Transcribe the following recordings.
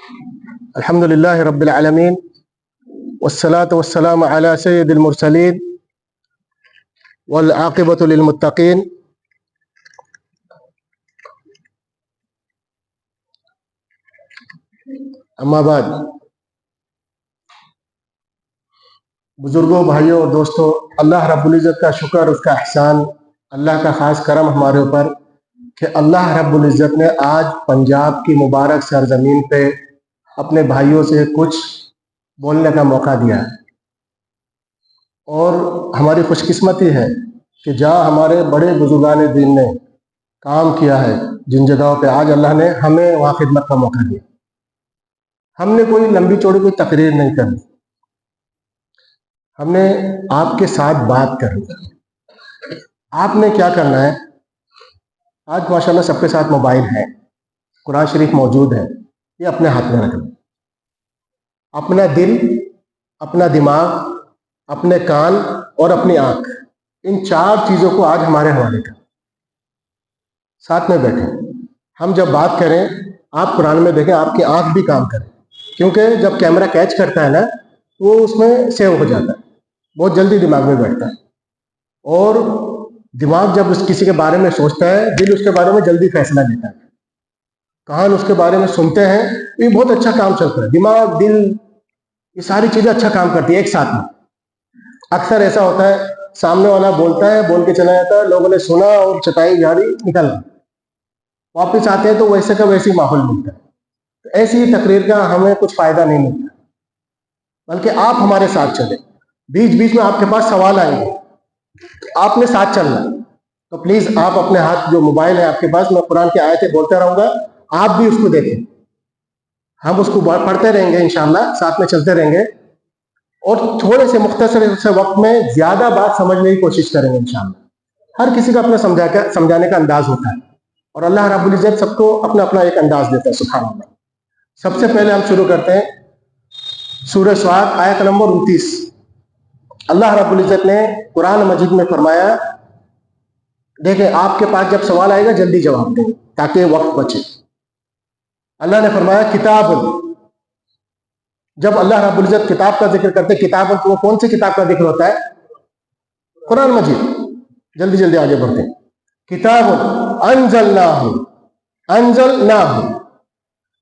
الحمد لله رب العالمين والصلاة والسلام على سيد المرسلين والعاقبة للمتقين اما بعد. بزرگوں، بھائیوں اور دوستوں، اللہ رب العزت کا شکر، اس کا احسان، اللہ کا خاص کرم ہمارے اوپر کہ اللہ رب العزت نے آج پنجاب کی مبارک سرزمین پہ اپنے بھائیوں سے کچھ بولنے کا موقع دیا ہے. اور ہماری خوش قسمتی ہے کہ جہاں ہمارے بڑے بزرگان دین نے کام کیا ہے، جن جگہوں پہ آج اللہ نے ہمیں وہاں خدمت کا موقع دیا. ہم نے کوئی لمبی چوڑی کوئی تقریر نہیں کرنی، ہم نے آپ کے ساتھ بات کرنی ہے. آپ نے کیا کرنا ہے؟ آج ماشاءاللہ سب کے ساتھ موبائل ہے، قرآن شریف موجود ہے، یہ اپنے ہاتھ میں رکھنا. اپنا دل، اپنا دماغ، اپنے کان اور اپنی آنکھ، ان چار چیزوں کو آج ہمارے حوالے کریں. ساتھ میں بیٹھیں. ہم جب بات کریں، آپ قرآن میں دیکھیں آپ کی آنکھ بھی کام کرے، کیونکہ جب کیمرہ کیچ کرتا ہے نا، وہ اس میں سیو ہو جاتا ہے، بہت جلدی دماغ میں بیٹھتا ہے. اور دماغ جب کسی کے بارے میں سوچتا ہے، دل اس کے بارے میں جلدی فیصلہ لیتا ہے. کان اس کے بارے میں سنتے ہیں، یہ بہت اچھا کام چلتا ہے. دماغ، دل، یہ ساری چیزیں اچھا کام کرتی ہے ایک ساتھ میں. اکثر ایسا ہوتا ہے سامنے والا بولتا ہے، بول کے چلا جاتا ہے، لوگوں نے سنا اور چٹائی جاری نکل گئی، واپس آتے ہیں تو ویسے کا ویسی ماحول ملتا ہے. تو ایسی تقریر کا ہمیں کچھ فائدہ نہیں ملتا، بلکہ آپ ہمارے ساتھ چلیں. بیچ بیچ میں آپ کے پاس سوال آئیں گے، آپ نے ساتھ چلنا. تو پلیز آپ اپنے ہاتھ جو موبائل ہے آپ کے پاس، میں قرآن کی آیتیں بولتا رہوں گا، آپ بھی اس کو دیکھیں. ہم اس کو پڑھتے رہیں گے انشاءاللہ، ساتھ میں چلتے رہیں گے، اور تھوڑے سے مختصر سے وقت میں زیادہ بات سمجھنے کی کوشش کریں گے انشاءاللہ. ہر کسی کا اپنا سمجھانے کا انداز ہوتا ہے، اور اللہ رب العزت سب کو اپنا اپنا ایک انداز دیتا ہے. سبحان اللہ. سب سے پہلے ہم شروع کرتے ہیں سورہ سعد آیت نمبر 29. اللہ رب العزت نے قرآن مجید میں فرمایا، دیکھیں آپ کے پاس جب سوال آئے گا جلدی جواب دیں تاکہ وقت بچے. اللہ نے فرمایا کتاب. جب اللہ رب العزت کتاب کا ذکر کرتے، کتاب وہ کون سی کتاب کا ذکر ہوتا ہے؟ قرآن مجید. جلدی جلدی آگے بڑھتے ہیں. کتاب انزلناہ،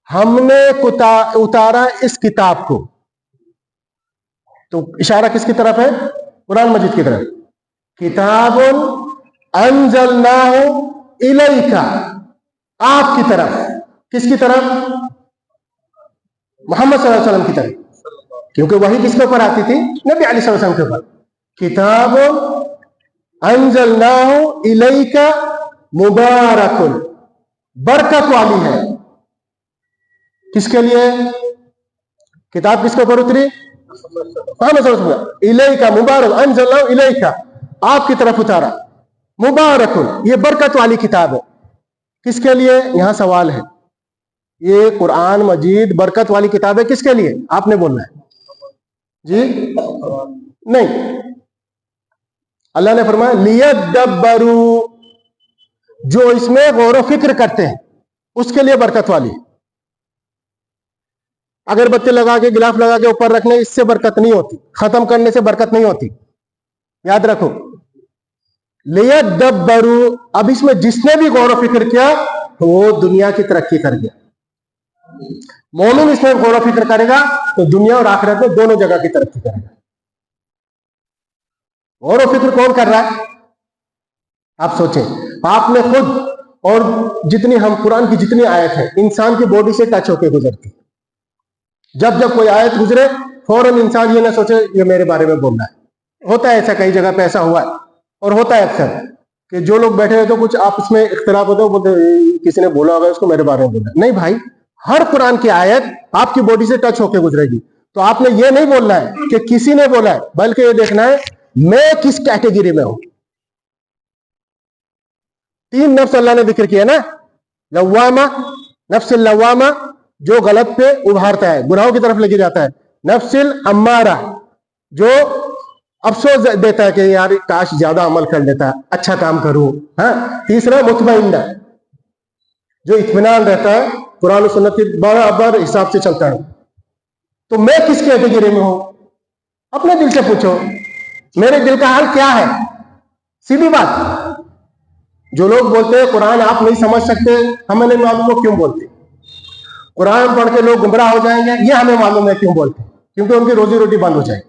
ہم نے اتارا اس کتاب کو. تو اشارہ کس کی طرف ہے؟ قرآن مجید کی طرف. کتاب انزلناہ الیک، آپ کی طرف. کس کی طرف؟ محمد صلی اللہ علیہ وسلم کی طرف، کیونکہ وہی کس کے اوپر آتی تھی؟ نبی علیہ السلام کے اوپر. کتاب انزلناہ الیک مبارک، برکت والی ہے. کس کے لیے کتاب کس کے اوپر اتری؟ محمد صلی اللہ علیہ وسلم. الیک مبارک، انزلناہ الیک، آپ کی طرف اتارا. مبارک، یہ برکت والی کتاب ہے. کس کے لیے؟ یہاں سوال ہے. یہ قرآن مجید برکت والی کتاب ہے کس کے لیے؟ آپ نے بولنا ہے جی. نہیں، اللہ نے فرمایا لیدبروا، جو اس میں غور و فکر کرتے ہیں اس کے لیے برکت والی. اگر بچے لگا کے گلاف لگا کے اوپر رکھنے، اس سے برکت نہیں ہوتی. ختم کرنے سے برکت نہیں ہوتی، یاد رکھو. لیدبروا، اب اس میں جس نے بھی غور و فکر کیا وہ دنیا کی ترقی کر گیا. مومن اس میں غور و فکر کرے گا تو دنیا اور آخرت میں دونوں جگہ کی ترقی کرے گا. غور و فکر کون کر رہا ہے؟ آپ سوچیں. آپ نے خود، اور جتنی ہم قرآن کی جتنی آیت ہے انسان کی باڈی سے ٹچ ہو کے گزرتی. جب جب کوئی آیت گزرے فوراً انسان یہ نہ سوچے یہ میرے بارے میں بول رہا ہے. ہوتا ہے ایسا، کئی جگہ پہ ایسا ہوا ہے، اور ہوتا ہے اکثر کہ جو لوگ بیٹھے ہوئے تو کچھ آپس میں اختلاف ہوتا ہے، بولتے کسی نے بولا ہوگا اس کو میرے بارے میں بولا. نہیں بھائی، ہر قرآن کی آیت آپ کی باڈی سے ٹچ ہو کے گزرے گی. تو آپ نے یہ نہیں بولنا ہے کہ کسی نے بولا ہے، بلکہ یہ دیکھنا ہے میں کس کیٹیگری میں ہوں. 3 نفس اللہ نے ذکر کیا نا. لوامہ، نفس اللوامہ جو غلط پہ ابھارتا ہے، گناہوں کی طرف لے کے جاتا ہے. نفس الامارہ جو افسوس دیتا ہے کہ یار کاش زیادہ عمل کر لیتا، اچھا کام کروں. ہاں. تیسرا مطمئنہ، جو اطمینان رہتا ہے قرآن و سنت کے برابر حساب سے چلتا ہوں، تو میں کس کیٹیگری میں ہوں؟ اپنے دل سے پوچھو، میرے دل کا حال کیا ہے؟ سیدھی بات. جو لوگ بولتے ہیں قرآن آپ نہیں سمجھ سکتے، ہمیں نہیں معلوم وہ کیوں بولتے. قرآن پڑھ کے لوگ گمراہ ہو جائیں گے، یہ ہمیں معلوم ہے کیوں بولتے ہیں، کیونکہ ان کی روزی روٹی بند ہو جائے گی.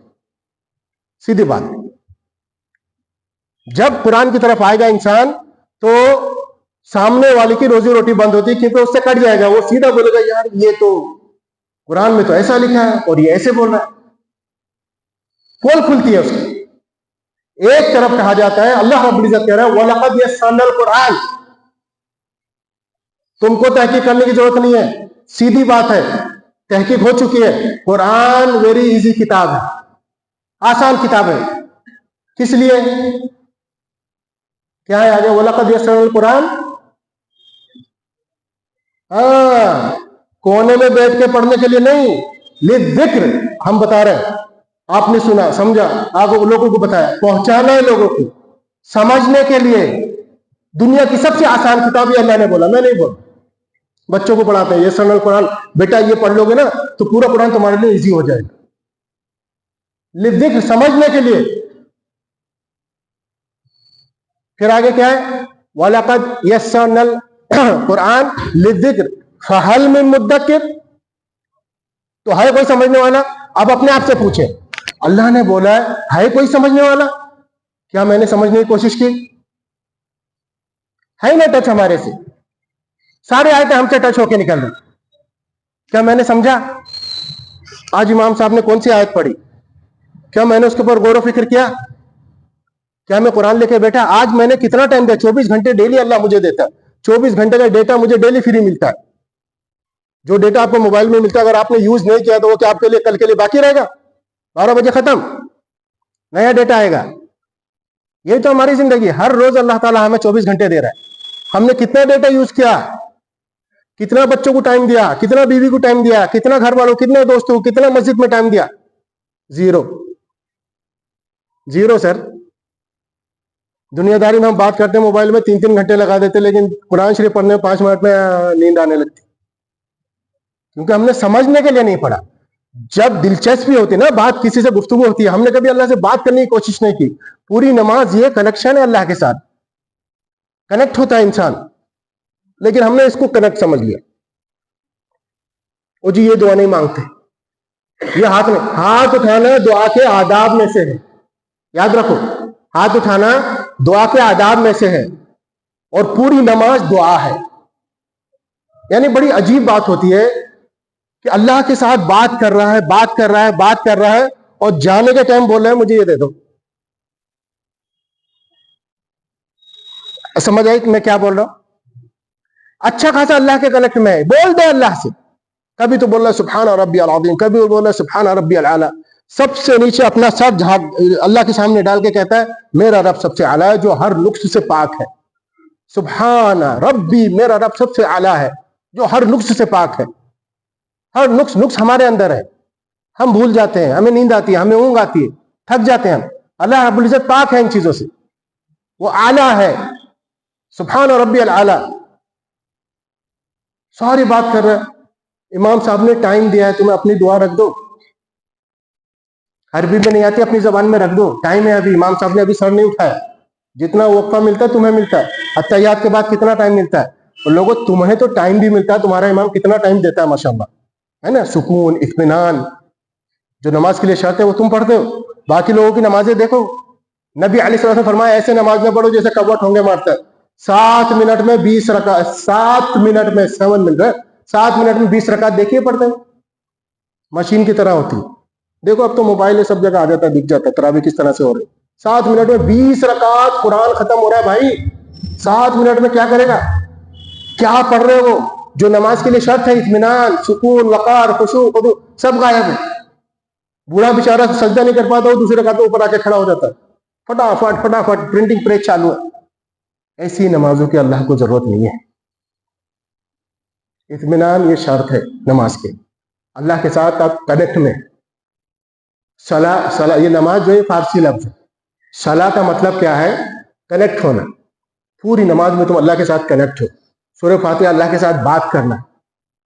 سیدھی بات. جب قرآن کی طرف آئے گا انسان تو سامنے والے کی روزی روٹی بند ہوتی ہے، کیونکہ اس سے کٹ جائے گا. وہ سیدھا بولے گا یار یہ تو قرآن میں تو ایسا لکھا ہے اور یہ ایسے بول رہا ہے. پول کھلتی ہے اس کی. ایک طرف کہا جاتا ہے، اللہ رب العزت کہہ رہا ہے وَلَقَدْ يَسَّرْنَا الْقُرْآنَ، تم کو تحقیق کرنے کی ضرورت نہیں ہے، سیدھی بات ہے، تحقیق ہو چکی ہے. قرآن ویری ایزی کتاب ہے، آسان کتاب ہے. کس لیے؟ کیا ہے آگے؟ وَلَقَدْ يَسَّرْنَا الْقُرْآنَ، کونے میں بیٹھ کے پڑھنے کے لیے نہیں، لِلذِّکْر. ہم بتا رہے ہیں، آپ نے سنا سمجھا، آپ لوگوں کو بتایا، پہنچانا ہے لوگوں کو سمجھنے کے لیے. دنیا کی سب سے آسان کتاب یہ اللہ نے بولا، میں نہیں بولا. بچوں کو پڑھاتے ہیں یہ سن القرآن، بیٹا یہ پڑھ لو گے نا تو پورا قرآن تمہارے لیے ایزی ہو جائے گا. لِلذِّکْر، سمجھنے کے لیے. پھر آگے کیا ہے؟ وَلَقَدْ يَسَّرْنَا الْقُرْآنَ لِلذِّکْر فَهَلْ مِن مُدَّکِرٍ، تو ہے کوئی سمجھنے والا؟ اب اپنے آپ سے پوچھیں، اللہ نے بولا ہے کوئی سمجھنے والا؟ کیا میں نے سمجھنے کی کوشش کی؟ ہے نا ٹچ ہمارے سے، سارے آیتیں ہم سے ٹچ ہو کے نکل رہے. کیا میں نے سمجھا؟ آج امام صاحب نے کون سی آیت پڑھی، کیا میں نے اس کے اوپر غور و فکر کیا؟ کیا میں قرآن لے کے بیٹھا؟ آج میں نے کتنا ٹائم دیا؟ 24 گھنٹے ڈیلی اللہ مجھے دیتا ہے. 24 گھنٹے کا ڈیٹا مجھے ڈیلی فری ملتا ہے. جو ڈیٹا آپ کو موبائل میں ملتا ہے اگر آپ نے یوز نہیں کیا تو وہ کیا آپ کے لیے کل کے لیے باقی رہے گا؟ 12 بجے ختم، نیا ڈیٹا آئے گا. یہ تو ہماری زندگی ہے. ہر روز اللہ تعالیٰ ہمیں 24 گھنٹے دے رہا ہے. ہم نے کتنا ڈیٹا یوز کیا؟ کتنا بچوں کو ٹائم دیا؟ کتنا بیوی کو ٹائم دیا؟ کتنا گھر والوں، کتنے دوستوں، کتنا مسجد میں ٹائم دیا؟ زیرو. زیرو سر. دنیا داری میں ہم بات کرتے ہیں موبائل میں 3 گھنٹے لگا دیتے، لیکن قرآن شریف پڑھنے میں 5 منٹ میں نیند آنے لگتی، کیونکہ ہم نے سمجھنے کے لیے نہیں پڑھا. جب دلچسپی ہوتی نا، بات کسی سے گفتگو ہوتی ہے، ہم نے کبھی اللہ سے بات کرنے کی کوشش نہیں کی. پوری نماز یہ کنیکشن ہے اللہ کے ساتھ، کنیکٹ ہوتا ہے انسان، لیکن ہم نے اس کو کنیکٹ سمجھ لیا. وہ جی یہ دعا نہیں مانگتے، یہ ہاتھ اٹھانا دعا کے آداب میں سے ہے. یاد رکھو، ہاتھ اٹھانا دعا کے آداب میں سے ہے، اور پوری نماز دعا ہے. یعنی بڑی عجیب بات ہوتی ہے کہ اللہ کے ساتھ بات کر رہا ہے، بات کر رہا ہے، بات کر رہا ہے، اور جانے کے ٹائم بول رہا ہے مجھے یہ دے دو. سمجھ آئی کہ میں کیا بول رہا ہوں؟ اچھا خاصا اللہ کے کنیکٹ میں ہے، بول دے اللہ سے. کبھی تو بول رہا ہے سبحان ربی العظیم، کبھی بول رہا ہے سبحان ربی الاعلی. سب سے نیچے اپنا سر اللہ کے سامنے ڈال کے کہتا ہے میرا رب سب سے اعلیٰ ہے جو ہر نقص سے پاک ہے. سبحان ربی، میرا رب سب سے اعلیٰ ہے جو ہر نقص سے پاک ہے. ہر نقص ہمارے اندر ہے، ہم بھول جاتے ہیں، ہمیں نیند آتی ہے، ہمیں اونگ آتی ہے، تھک جاتے ہیں ہم. اللہ رب العزت پاک ہے ان چیزوں سے، وہ اعلیٰ ہے. سبحان ربی الاعلی. ساری بات کر رہے ہیں. امام صاحب نے ٹائم دیا ہے تمہیں، اپنی دعا رکھ دو. عربی میں نہیں آتی، اپنی زبان میں رکھ دو. ٹائم ہے ابھی، امام صاحب نے ابھی سر نہیں اٹھایا. جتنا وقفہ ملتا ہے تمہیں ملتا ہے. اتحیات کے بعد کتنا ٹائم ملتا ہے؟ اور لوگوں تمہیں تو ٹائم بھی ملتا ہے، تمہارا امام کتنا ٹائم دیتا ہے ماشاءاللہ، ہے نا. سکون، اطمینان، جو نماز کے لیے شرط ہے وہ تم پڑھتے ہو. باقی لوگوں کی نمازیں دیکھو، نبی علیہ السلام نے فرمایا ایسے نماز میں پڑھو جیسے کوا ٹھونگے مارتا ہے. 7 منٹ میں 20 رکعت، 7 منٹ میں 7 منٹ 7 منٹ میں 20 رکعت دیکھیے پڑھتے ہیں، مشین کی طرح ہوتی ہے. دیکھو اب تو موبائل ہے، سب جگہ آ جاتا ہے، دکھ جاتا ہے تراویح کس طرح سے ہو رہی. 7 منٹ میں 20 رکعت قرآن ختم ہو رہا ہے بھائی. 7 منٹ میں کیا کرے گا؟ کیا پڑھ رہے ہو؟ جو نماز کے لیے شرط ہے، اطمینان، سکون، وقار، خشوع، خضوع، سب غائب ہے. بوڑھا بیچارہ سجدہ نہیں کر پاتا، وہ دوسرے رکعت میں اوپر آ کے کھڑا ہو جاتا ہے، فٹافٹ فٹافٹ پرنٹنگ پریس چالو ہے. ایسی نمازوں کی اللہ کو ضرورت نہیں ہے. اطمینان یہ شرط ہے نماز کے، اللہ کے ساتھ آپ کنیکٹ میں. صلاح، یہ نماز جو ہے فارسی لفظ ہے. صلاح کا مطلب کیا ہے؟ کنیکٹ ہونا. پوری نماز میں تم اللہ کے ساتھ کنیکٹ ہو. سورہ فاتحہ اللہ کے ساتھ بات کرنا.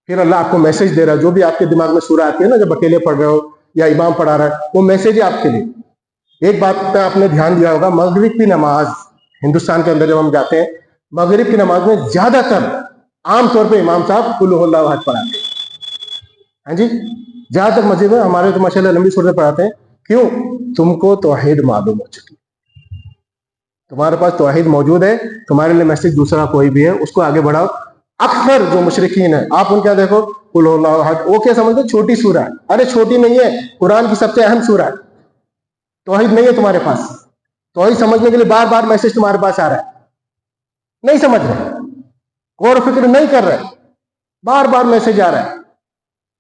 پھر اللہ آپ کو میسج دے رہا ہے. جو بھی آپ کے دماغ میں سورہ آتی ہے نا جب اکیلے پڑھ رہے ہو یا امام پڑھا رہا ہے, وہ میسج ہے آپ کے لیے. ایک بات پہ آپ نے دھیان دیا ہوگا, مغرب کی نماز ہندوستان کے اندر جب ہم جاتے ہیں, مغرب کی نماز میں زیادہ تر عام طور پہ امام صاحب قل هو اللہ احد پڑھاتے ہیں. ہاں جی, زیادہ تر مسجد میں ہمارے تو ماشاء اللہ لمبی صورتیں پڑھاتے ہیں. کیوں؟ تم کو توحید معلوم ہو چکی, تمہارے پاس توحید موجود ہے, تمہارے لیے میسج دوسرا کوئی بھی ہے اس کو آگے بڑھاؤ. اکثر جو مشرکین ہیں آپ ان کیا دیکھو, قل هو اللہ احد, وہ کیا سمجھتے ہیں چھوٹی سورہ ہے. ارے چھوٹی نہیں ہے, قرآن کی سب سے اہم سورہ ہے. توحید نہیں ہے تمہارے پاس, توحید سمجھنے کے لیے بار بار میسج تمہارے پاس آ رہا ہے, نہیں سمجھ رہے, غور و فکر نہیں کر رہے, بار بار میسج آ رہا ہے.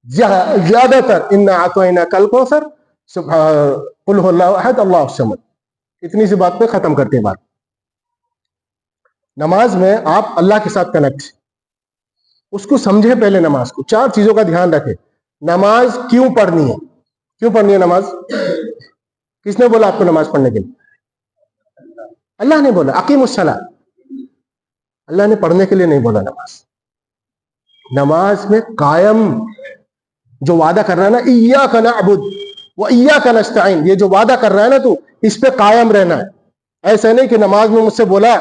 زیادہ تر ان اعطیناک الکوثر قل هو اللہ احد اللہ الصمد, اتنی سی بات پہ ختم کرتے ہیں بات. نماز میں آپ اللہ کے ساتھ کنیکٹ, اس کو سمجھے پہلے نماز کو. 4 چیزوں کا دھیان رکھے. نماز کیوں پڑھنی ہے, کیوں پڑھنی ہے نماز؟ کس نے بولا آپ کو نماز پڑھنے کے لیے؟ اللہ نے بولا اقیم الصلاۃ. اللہ نے پڑھنے کے لیے نہیں بولا نماز. نماز میں قائم جو وعدہ کر رہا ہے نا, ایاک نعبد و ایاک نستعین, یہ جو وعدہ کر رہا ہے نا تو اس پہ قائم رہنا ہے. ایسا نہیں کہ نماز میں مجھ سے بولا,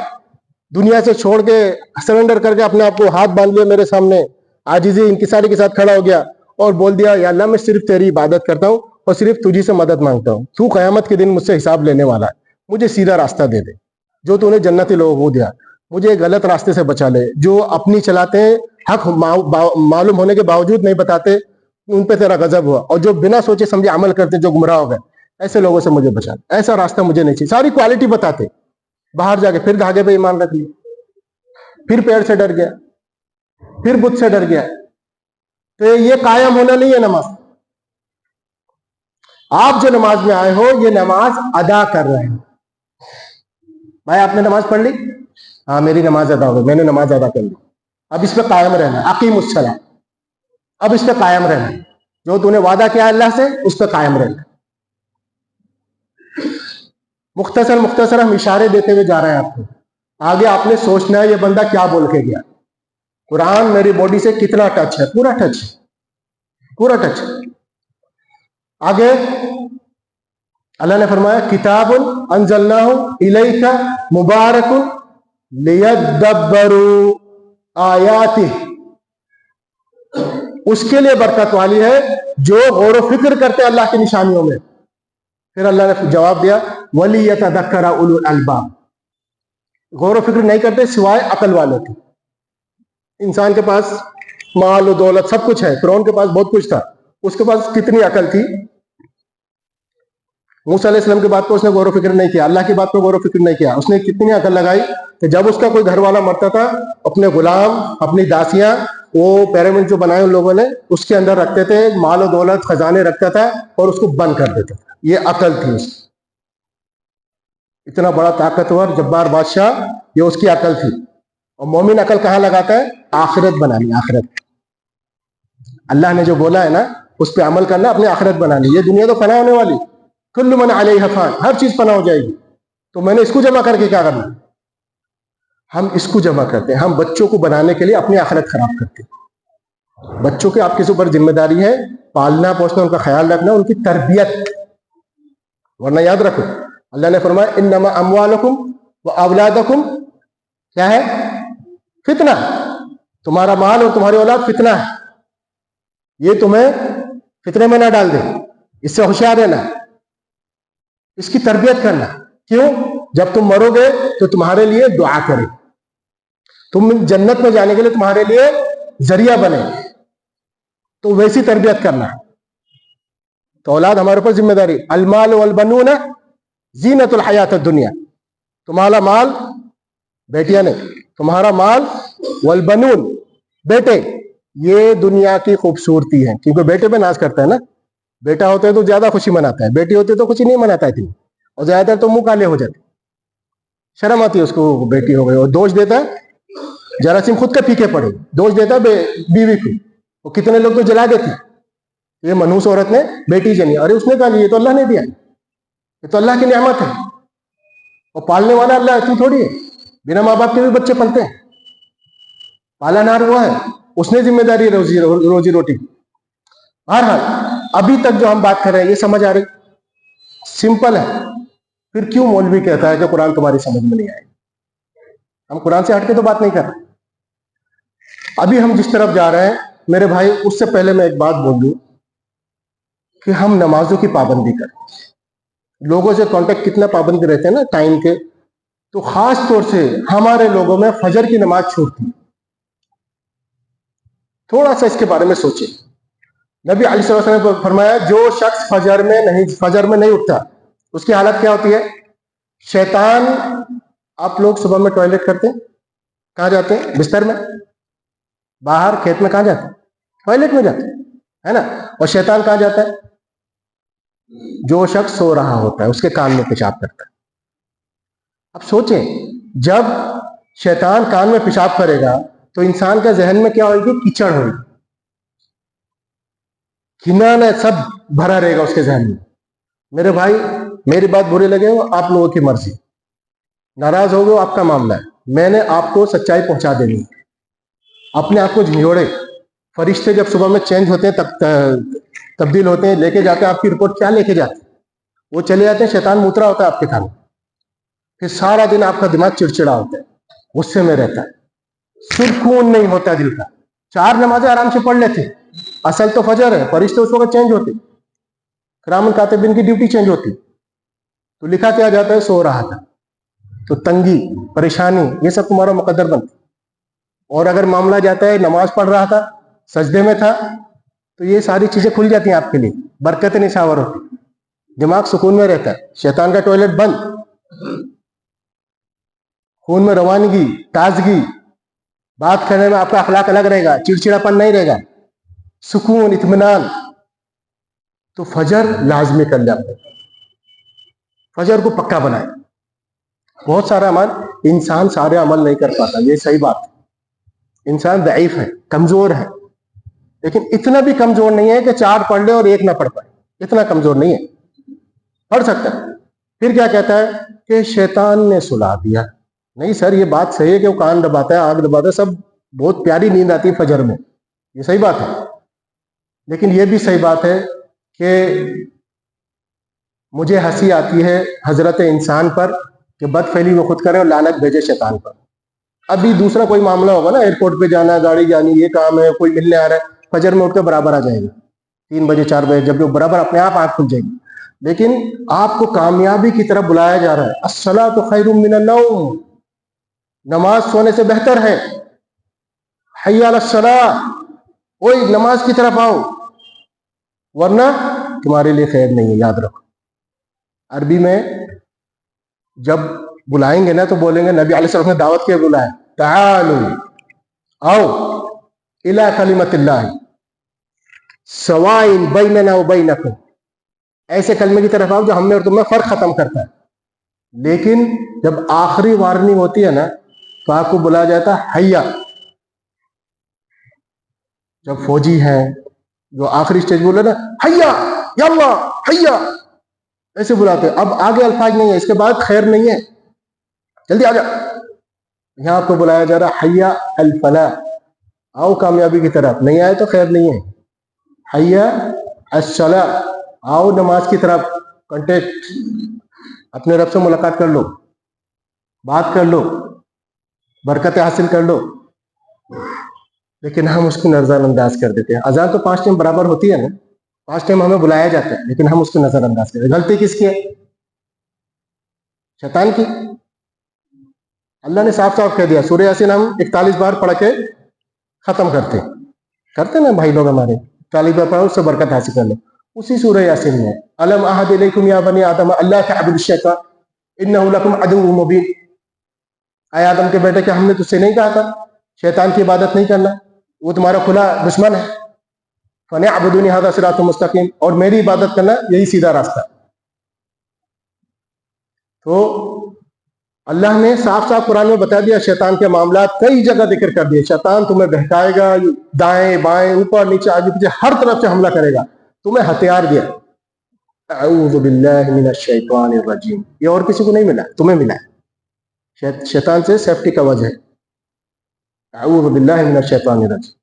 دنیا سے چھوڑ کے سرنڈر کر کے اپنے آپ کو ہاتھ باندھ لیا میرے سامنے, عاجزی انکساری کے ساتھ کھڑا ہو گیا اور بول دیا یا اللہ میں صرف تیری عبادت کرتا ہوں اور صرف تجھی سے مدد مانگتا ہوں, تو قیامت کے دن مجھ سے حساب لینے والا ہے, مجھے سیدھا راستہ دے دے. جو تو نے جنتی لوگوں کو دیا, مجھے غلط راستے سے بچا لے. جو اپنی چلاتے ہیں, حق معلوم ہونے کے باوجود نہیں بتاتے, ان پہ تیرا غضب ہوا. اور جو بنا سوچے سمجھے عمل کرتے جو گمراہ ہو گئے, ایسے لوگوں سے مجھے بچا. ایسا راستہ مجھے نہیں چاہیے. ساری کوالٹی بتاتے, باہر جا کے پھر دھاگے پہ ایمان رکھ لیا, پھر پیڑ سے ڈر گیا, پھر بت سے ڈر گیا. تو یہ قائم ہونا نہیں ہے نماز. آپ جو نماز میں آئے ہو یہ نماز ادا کر رہے ہیں. بھائی آپ نے نماز پڑھ لی, ہاں میری نماز ادا ہو گئی, میں نے نماز ادا کر لی. اب اس پہ قائم رہنا, اقیم الصلاۃ. اب اس پہ قائم رہنا, جو تو نے وعدہ کیا اللہ سے اس پہ قائم رہنا. مختصر ہم اشارے دیتے ہوئے جا رہے ہیں آپ کو. آگے آپ نے سوچنا ہے یہ بندہ کیا بول کے گیا. قرآن میری باڈی سے کتنا ٹچ ہے؟ پورا ٹچ, پورا ٹچ. آگے اللہ نے فرمایا کتاب انزلناہ الیک مبارک لیدبروا آیاتہ, اس کے لیے برکت والی ہے جو غور و فکر کرتے ہیں اللہ کی نشانیوں میں. پھر اللہ نے جواب دیا وَلِيَتَذَكَّرَ أُولُو الْأَلْبَابِ, غور و فکر نہیں کرتے سوائے عقل والوں کی. انسان کے پاس مال و دولت سب کچھ ہے, فرعون کے پاس بہت کچھ تھا, اس کے پاس کتنی عقل تھی. موسیٰ علیہ السلام کی بات پر اس نے غور و فکر نہیں کیا, اللہ کی بات پر غور و فکر نہیں کیا. اس نے کتنی عقل لگائی کہ جب اس کا کوئی گھر والا مرتا تھا, اپنے غلام اپنی داسیاں وہ پیرامڈ جو بنائے ان لوگوں نے اس کے اندر رکھتے تھے, مال و دولت خزانے رکھتا تھا اور اس کو بند کر دیتا تھا. یہ عقل تھی اس کی. اتنا بڑا طاقتور جبار بادشاہ, یہ اس کی عقل تھی. اور مومن عقل کہاں لگاتا ہے؟ آخرت بنانی, آخرت. اللہ نے جو بولا ہے نا اس پہ عمل کرنا, اپنی آخرت بنانی. یہ دنیا تو فنا ہونے والی, کل من علیہ فان, ہر چیز فنا ہو جائے گی. تو میں نے اس کو جمع کر کے کیا کرنا؟ ہم اس کو جمع کرتے ہیں. ہم بچوں کو بنانے کے لیے اپنی آخرت خراب کرتے ہیں. بچوں کے آپ کے اوپر ذمہ داری ہے پالنا پوسنا, ان کا خیال رکھنا, ان کی تربیت. ورنہ یاد رکھو اللہ نے فرمایا انما اموالکم و اولادکم کیا ہے؟ فتنہ. تمہارا مال اور تمہاری اولاد فتنہ ہے. یہ تمہیں فتنے میں نہ ڈال دے, اس سے ہوشیار رہنا, اس کی تربیت کرنا. کیوں؟ جب تم مرو گے تو تمہارے لیے دعا کرے, تم جنت میں جانے کے لیے تمہارے لیے ذریعہ بنے, تو ویسی تربیت کرنا. تو اولاد ہمارے اوپر ذمہ داری. المال والبنون زینت الحیات الدنیا, تمہارا مال, بیٹیاں نہیں, تمہارا مال, والبنون بیٹے, یہ دنیا کی خوبصورتی ہے. کیونکہ بیٹے پہ ناز کرتا ہے نا, بیٹا ہوتا ہے تو زیادہ خوشی مناتا ہے, بیٹی ہوتی ہے تو خوشی نہیں مناتا ہے اتنی, اور زیادہ تر تو منہ کالے ہو جاتے, شرم آتی ہے اس کو, بیٹی ہو گئی, اور دوش دیتا ہے جراثیم خود کے پیچھے پڑے, دوش دیتا ہے بیوی کو. اور کتنے لوگ تو جلا دیتے, یہ منحوس عورت نے بیٹی جنی, ارے اس نے کہا یہ تو اللہ نے دیا, یہ تو اللہ کی نعمت ہے, اور پالنے والا اللہ ہے, تو تھوڑی ہے. بنا ماں باپ کے بھی بچے پلتے ہیں, پالا نار ہوا ہے. اس نے ذمہ داری روزی روٹی کی. بہرحال ابھی تک جو ہم بات کر رہے ہیں یہ سمجھ آ رہی؟ سمپل ہے. پھر کیوں مولوی کہتا ہے کہ قرآن تمہاری سمجھ میں نہیں آئے؟ ہم قرآن سے ہٹ کے تو بات نہیں کر رہے. ابھی ہم جس طرف جا رہے ہیں میرے بھائی، اس سے پہلے میں ایک بات بول دوں کہ ہم نمازوں کی پابندی کریں. لوگوں سے کانٹیکٹ کتنا پابندی رہتے ہیں نا ٹائم کے، تو خاص طور سے ہمارے لوگوں میں فجر کی نماز چھوٹتی. تھوڑا سا اس کے بارے میں سوچیں. نبی علیہ الصلوۃ والسلام نے فرمایا جو شخص فجر میں نہیں اٹھتا اس کی حالت کیا ہوتی ہے؟ شیطان. آپ لوگ صبح میں ٹوائلٹ کرتے ہیں، کہاں جاتے ہیں؟ بستر میں. باہر کھیت میں کہاں جاتے ہیں؟ ٹوائلٹ میں جاتے ہیں، ہے نا. اور شیطان کہاں جاتا ہے؟ جو شخص سو رہا ہوتا ہے اس کے کان میں پیشاب کرتا ہے. اب سوچیں، جب شیطان کان میں پیشاب کرے گا تو انسان کے ذہن میں کیا ہوگی؟ کیچڑ ہوگی، کنانا سب بھرا رہے گا اس کے ذہن میں. میرے بھائی میری بات بری لگے ہو آپ لوگوں کی مرضی، ناراض ہو گئے آپ کا معاملہ ہے. میں نے آپ کو سچائی پہنچا دینی ہے. اپنے آپ کو جھنجھوڑے. فرشتے جب صبح میں چینج ہوتے ہیں، تبدیل ہوتے ہیں، لے کے جاتے ہیں آپ کی رپورٹ. کیا لے کے جاتے ہیں؟ وہ چلے جاتے ہیں، شیطان موترا ہوتا ہے آپ کے کھانے. پھر سارا دن آپ کا دماغ چڑچڑا ہوتا ہے، غصے میں رہتا ہے، سکون نہیں ہوتا دل کا. 4 نمازیں آرام سے پڑھ لیتے. اصل تو فجر ہے، فرشتے اس وقت چینج ہوتے، کرام الکاتبین کی ڈیوٹی چینج ہوتی. تو لکھا کیا جاتا ہے؟ سو رہا تھا. تو تنگی، پریشانی، یہ سب تمہارا مقدر بنتا. اور اگر معاملہ جاتا ہے نماز پڑھ رہا تھا، سجدے میں تھا، تو یہ ساری چیزیں کھل جاتی ہیں آپ کے لیے، برکتیں نشاور ہوتی، دماغ سکون میں رہتا ہے. شیطان کا ٹوائلٹ بند، خون میں روانگی، تازگی، بات کرنے میں آپ کا اخلاق الگ رہے گا، چڑچڑاپن نہیں رہے گا، سکون، اطمینان. تو فجر لازمی کر لیا، فجر کو پکا بنائے. بہت سارا عمل، انسان سارے عمل نہیں کر پاتا، یہ صحیح بات ہے. انسان ضعیف ہے، کمزور ہے، لیکن اتنا بھی کمزور نہیں ہے کہ 4 پڑھ لے اور 1 نہ پڑھ پائے. اتنا کمزور نہیں ہے، پڑھ سکتا ہے. پھر کیا کہتا ہے کہ شیطان نے سلا دیا. نہیں سر، یہ بات صحیح ہے کہ وہ کان دباتا ہے، آنکھ دباتا ہے، سب بہت پیاری نیند آتی ہے فجر میں، یہ صحیح بات ہے. لیکن یہ بھی صحیح بات ہے کہ مجھے ہنسی آتی ہے حضرت انسان پر کہ بد فعلی وہ خود کرے اور لعنت بھیجے شیطان پر. ابھی دوسرا کوئی معاملہ ہوگا نا، ایئرپورٹ پہ جانا ہے، گاڑی جانی، یہ کام ہے، کوئی ملنے آ رہا ہے، فجر میں اٹھ کے برابر آ جائے گا 3 بجے 4 بجے، جب وہ برابر اپنے آپ آنکھ کھل جائے گی. لیکن آپ کو کامیابی کی طرف بلایا جا رہا ہے. الصلاۃ خیر من النوم، نماز سونے سے بہتر ہے. حی علی الصلاۃ، وہی نماز کی طرف آؤ، ورنہ تمہارے لیے خیر نہیں ہے. یاد رکھو، عربی میں جب بلائیں گے نا تو بولیں گے، نبی علیہ السلام نے دعوت کے بلایا، تعالوا، آؤ، الی کلمۃ اللہ سواء بیننا وبینکم، ایسے کلمے کی طرف آؤ جو ہم نے اور تم میں فرق ختم کرتا ہے. لیکن جب آخری وارننگ ہوتی ہے نا تو آپ کو بلایا جاتا ہے حیا. جب فوجی ہیں جو آخری سٹیج بولے نا، حیا یا اللہ حیا، ایسے بلاتے ہیں. اب آگے الفاظ نہیں ہے، اس کے بعد خیر نہیں ہے، جلدی آ جا. یہاں آپ کو بلایا جا رہا حیا الفلاح، آؤ کامیابی کی طرف. نہیں آئے تو خیر نہیں ہے. حیا الصلاۃ، آؤ نماز کی طرف، کانٹیکٹ، اپنے رب سے ملاقات کر لو، بات کر لو، برکتیں حاصل کر لو. لیکن ہم اس کو نظر انداز کر دیتے ہیں. اذان تو 5 ٹائم برابر ہوتی ہے نا، 5 ٹائم ہمیں بلایا جاتا ہے، لیکن ہم اس کو نظر انداز کرتے ہیں. غلطی کس کی ہے؟ شیطان کی. اللہ نے صاف صاف کہہ دیا، سورہ یاسین ہم 41 بار پڑھ کے ختم کرتے نا بھائی لوگ ہمارے، 41 بار پڑھو، اس سے برکت حاصل کر لو. اسی سورہ یاسین میں الم اعہد الیکم یا بنی آدم اللہ تعبدوا الشیطان انہ لکم عدو مبین، اے آدم کے بیٹے، کیا ہم نے تجھ سے نہیں کہا تھا شیطان کی عبادت نہیں کرنا، وہ تمہارا کھلا دشمن ہے. فنعبدونی ھذا صراط مستقیم، اور میری عبادت کرنا یہی سیدھا راستہ. تو اللہ نے صاف صاف قرآن میں بتا دیا شیطان کے معاملات، کئی جگہ ذکر کر دیے. شیطان تمہیں بہکائے گا، دائیں بائیں اوپر نیچے آگے پیچھے ہر طرف سے حملہ کرے گا. تمہیں ہتھیار دیا. اعوذ باللہ من الشیطان الرجیم، یہ اور کسی کو نہیں ملا، تمہیں ملا ہے. شیطان سے سیفٹی کا وجہ ہے. اعوذ باللہ من الشیطان الرجیم.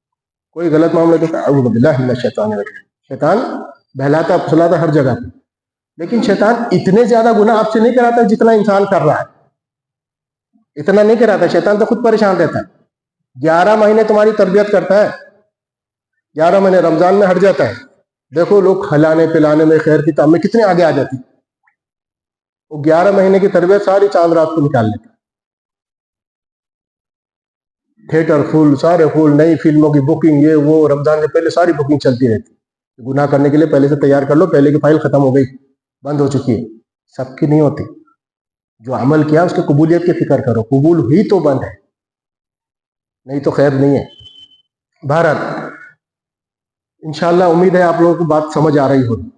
کوئی غلط معاملہ تو اعوذ باللہ من الشیطان الرجیم. شیطان بہلاتا پھسلاتا ہر جگہ پہ، لیکن شیطان اتنے زیادہ گناہ آپ سے نہیں کراتا جتنا انسان کر رہا ہے. اتنا نہیں کراتا، شیطان تو خود پریشان رہتا ہے. 11 مہینے تمہاری تربیت کرتا ہے، 11 مہینے رمضان میں ہٹ جاتا ہے. دیکھو لوگ کھلانے پلانے میں خیر کی کام میں کتنے آگے آ جاتی. وہ 11 مہینے کی تربیت ساری چاند رات کو نکال لیتا. تھیٹر فل، سارے فل، نئی فلموں کی بکنگ، یہ وہ رمضان سے پہلے ساری بکنگ چلتی رہتی. گناہ کرنے کے لیے پہلے سے تیار کر لو، پہلے کی فائل ختم ہو گئی، بند ہو چکی ہے. سب کی نہیں ہوتی. جو عمل کیا اس کی قبولیت کی فکر کرو، قبول ہوئی تو بند ہے، نہیں تو خیر نہیں ہے. بہرحال انشاءاللہ امید ہے آپ لوگوں کو بات سمجھ آ رہی ہوگی.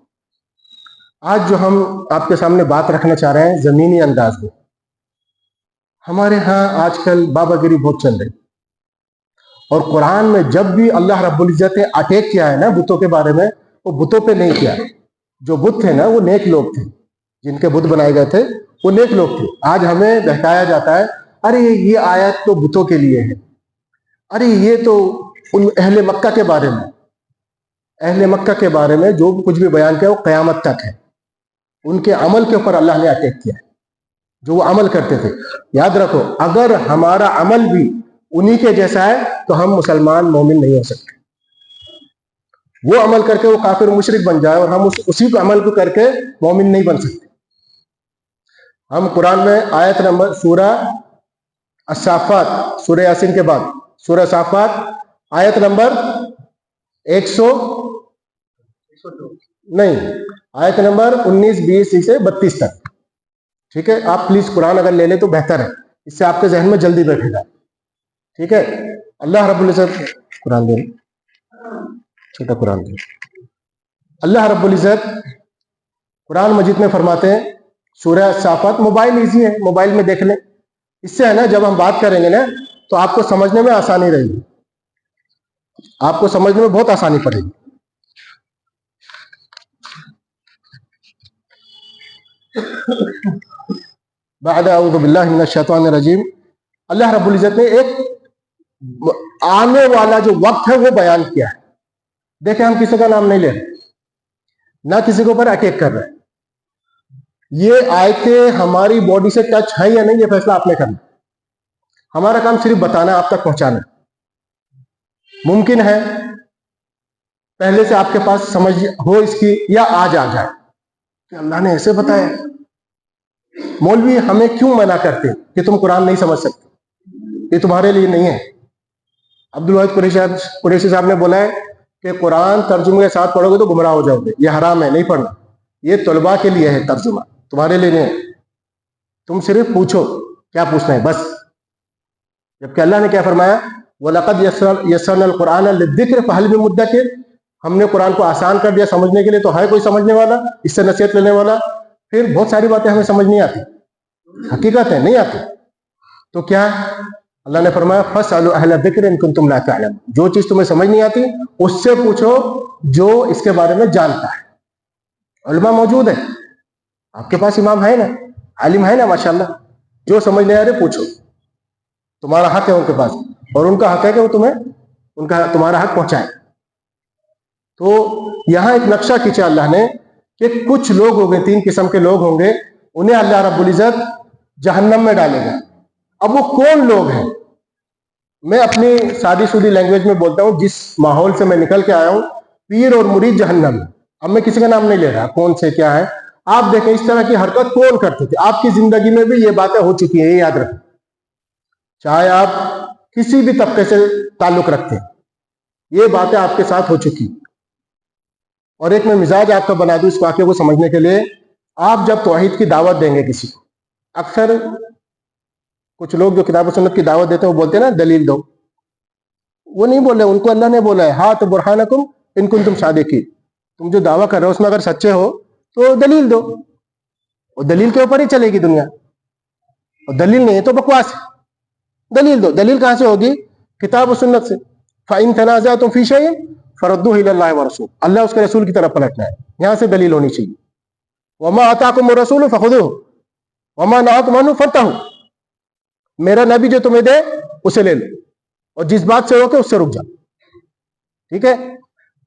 آج جو ہم آپ کے سامنے بات رکھنا چاہ رہے ہیں زمینی انداز میں. ہمارے ہاں آج کل بابا گیری بہت چل رہی، اور قرآن میں جب بھی اللہ رب العزت نے اٹیک کیا ہے نا بتوں کے بارے میں، وہ بتوں پہ نہیں کیا. جو بت تھے نا وہ نیک لوگ تھے، جن کے بت بنائے گئے تھے وہ نیک لوگ تھے. آج ہمیں بہکایا جاتا ہے، ارے یہ آیت تو بتوں کے لیے ہے، ارے یہ تو ان اہل مکہ کے بارے میں. اہل مکہ کے بارے میں جو کچھ بھی بیان کیا وہ قیامت تک ہے. ان کے عمل کے اوپر اللہ نے اٹیک کیا ہے، جو وہ عمل کرتے تھے. یاد رکھو اگر ہمارا عمل بھی انہی کے جیسا ہے تو ہم مسلمان مومن نہیں ہو سکتے. وہ عمل کر کے وہ کافر مشرک بن جائے اور ہم اسی کو عمل کو کر کے مومن نہیں بن سکتے. ہم قرآن میں آیت نمبر سورہ الصافات، سورہ یاسین کے بعد سورہ صافات آیت نمبر 100 نہیں، آیت نمبر 19 20 سے 32 تک. ٹھیک ہے، آپ پلیز قرآن اگر لے لیں تو بہتر ہے، اس سے آپ کے ذہن میں جلدی بیٹھے گا. ٹھیک ہے، اللہ رب العزت قرآن دے، چھوٹا قرآن دے. اللہ رب العزت قرآن مجید میں فرماتے ہیں سورہ صافات. موبائل ایزی ہے، موبائل میں دیکھ لیں. اس سے ہے نا جب ہم بات کریں گے نا تو آپ کو سمجھنے میں آسانی رہے گی، آپ کو سمجھنے میں بہت آسانی پڑے گی. بعد اعوذ باللہ من الشیطان الرجیم. اللہ رب العزت نے ایک آنے والا جو وقت ہے وہ بیان کیا ہے. دیکھیں ہم کسی کا نام نہیں لے رہے، نہ کسی کے اوپر اٹیک کر رہے ہیں. یہ آیتیں ہماری باڈی سے ٹچ ہے یا نہیں یہ فیصلہ آپ نے کرنا. ہمارا کام صرف بتانا، آپ تک پہنچانا. ممکن ہے پہلے سے آپ کے پاس سمجھ ہو اس کی، یا آج آ جائے کہ اللہ نے ایسے بتایا. مولوی ہمیں کیوں منع کرتے کہ تم قرآن نہیں سمجھ سکتے، یہ تمہارے لیے نہیں ہے. عبدالواحد قریشی صاحب نے بولا ہے کہ قرآن ترجمے کے ساتھ پڑھو گے تو گمراہ ہو جاؤ گے، یہ حرام ہے، نہیں پڑھنا. یہ طلباء کے لیے ہے ترجمہ، تمہارے لیے نہیں ہے. تم صرف پوچھو کیا پوچھنا ہے بس. جبکہ اللہ نے کیا فرمایا، وَلَقَدْ يَسَّرْنَا الْقُرْآنَ لِلذِّكْرِ فَهَلْ مِن مُدَّكِرٍ. ہم نے قرآن کو آسان کر دیا سمجھنے کے لیے، تو ہے کوئی سمجھنے والا، اس سے نصیحت لینے والا. پھر بہت ساری باتیں ہمیں سمجھ نہیں آتی، حقیقت ہے نہیں آتی. تو کیا اللہ نے فرمایا فَاسْأَلُوا أَهْلَ الذِّكْرِ إِن كُنتُمْ لَا تَعْلَمُونَ. جو چیز تمہیں سمجھ نہیں آتی اس سے پوچھو جو اس کے بارے میں جانتا ہے. علماء موجود ہے، آپ کے پاس امام ہے نا، عالم ہے نا ماشاءاللہ. جو سمجھ نہیں آ رہے پوچھو، تمہارا حق ہے ان کے پاس، اور ان کا حق ہے کہ وہ تمہیں تمہارا حق پہنچائے. تو یہاں ایک نقشہ کھینچا اللہ نے کہ کچھ لوگ ہوں گے، 3 قسم کے لوگ ہوں گے، انہیں اللہ رب العزت جہنم میں ڈالے گا. اب وہ کون لوگ ہیں؟ میں اپنی سادی سودی لینگویج میں بولتا ہوں، جس ماحول سے میں نکل کے آیا ہوں، پیر اور مرید جہنم میں. اب میں کسی کا نام نہیں لے رہا کون سے کیا ہے. آپ دیکھیں اس طرح کی حرکت کون کرتے تھے. آپ کی زندگی میں بھی یہ باتیں ہو چکی ہیں، یہ یاد رکھیں. چاہے آپ کسی بھی طبقے سے تعلق رکھتے ہیں، یہ باتیں آپ کے ساتھ ہو چکی. اور ایک میں مزاج آپ کا بنا دوں اس واقعے کو سمجھنے کے لیے. آپ جب توحید کی دعوت دیں گے کسی کو، اکثر کچھ لوگ جو کتاب و سنت کی دعوت دیتے ہیں وہ بولتے ہیں نا دلیل دو. وہ نہیں بول رہے، ان کو اللہ نے بولا ہے ہاتھ برہانکم ان کنتم صادقین. تم جو دعویٰ کر رہے ہو اس میں اگر سچے ہو تو دلیل دو. اور دلیل کے اوپر ہی چلے گی دنیا، اور دلیل نہیں ہے تو بکواس ہے. دلیل دو. دلیل کہاں سے ہوگی؟ کتاب و سنت سے. فَإِن تَنَازَعْتُمْ فِي شَيْءٍ فَرُدُّوهُ إِلَى اللَّهِ وَرَسُولِهِ. اللہ اس کے رسول کی طرف پلٹنا ہے، یہاں سے دلیل ہونی چاہیے. وَمَا آتَاكُمُ الرَّسُولُ فَخُذُوهُ وَمَا نَهَاكُمْ عَنْهُ فَانْتَهُوا. میرا نبی جو تمہیں دے اسے لے لو، اور جس بات سے ہو کے اس سے رک جاؤ. ٹھیک ہے.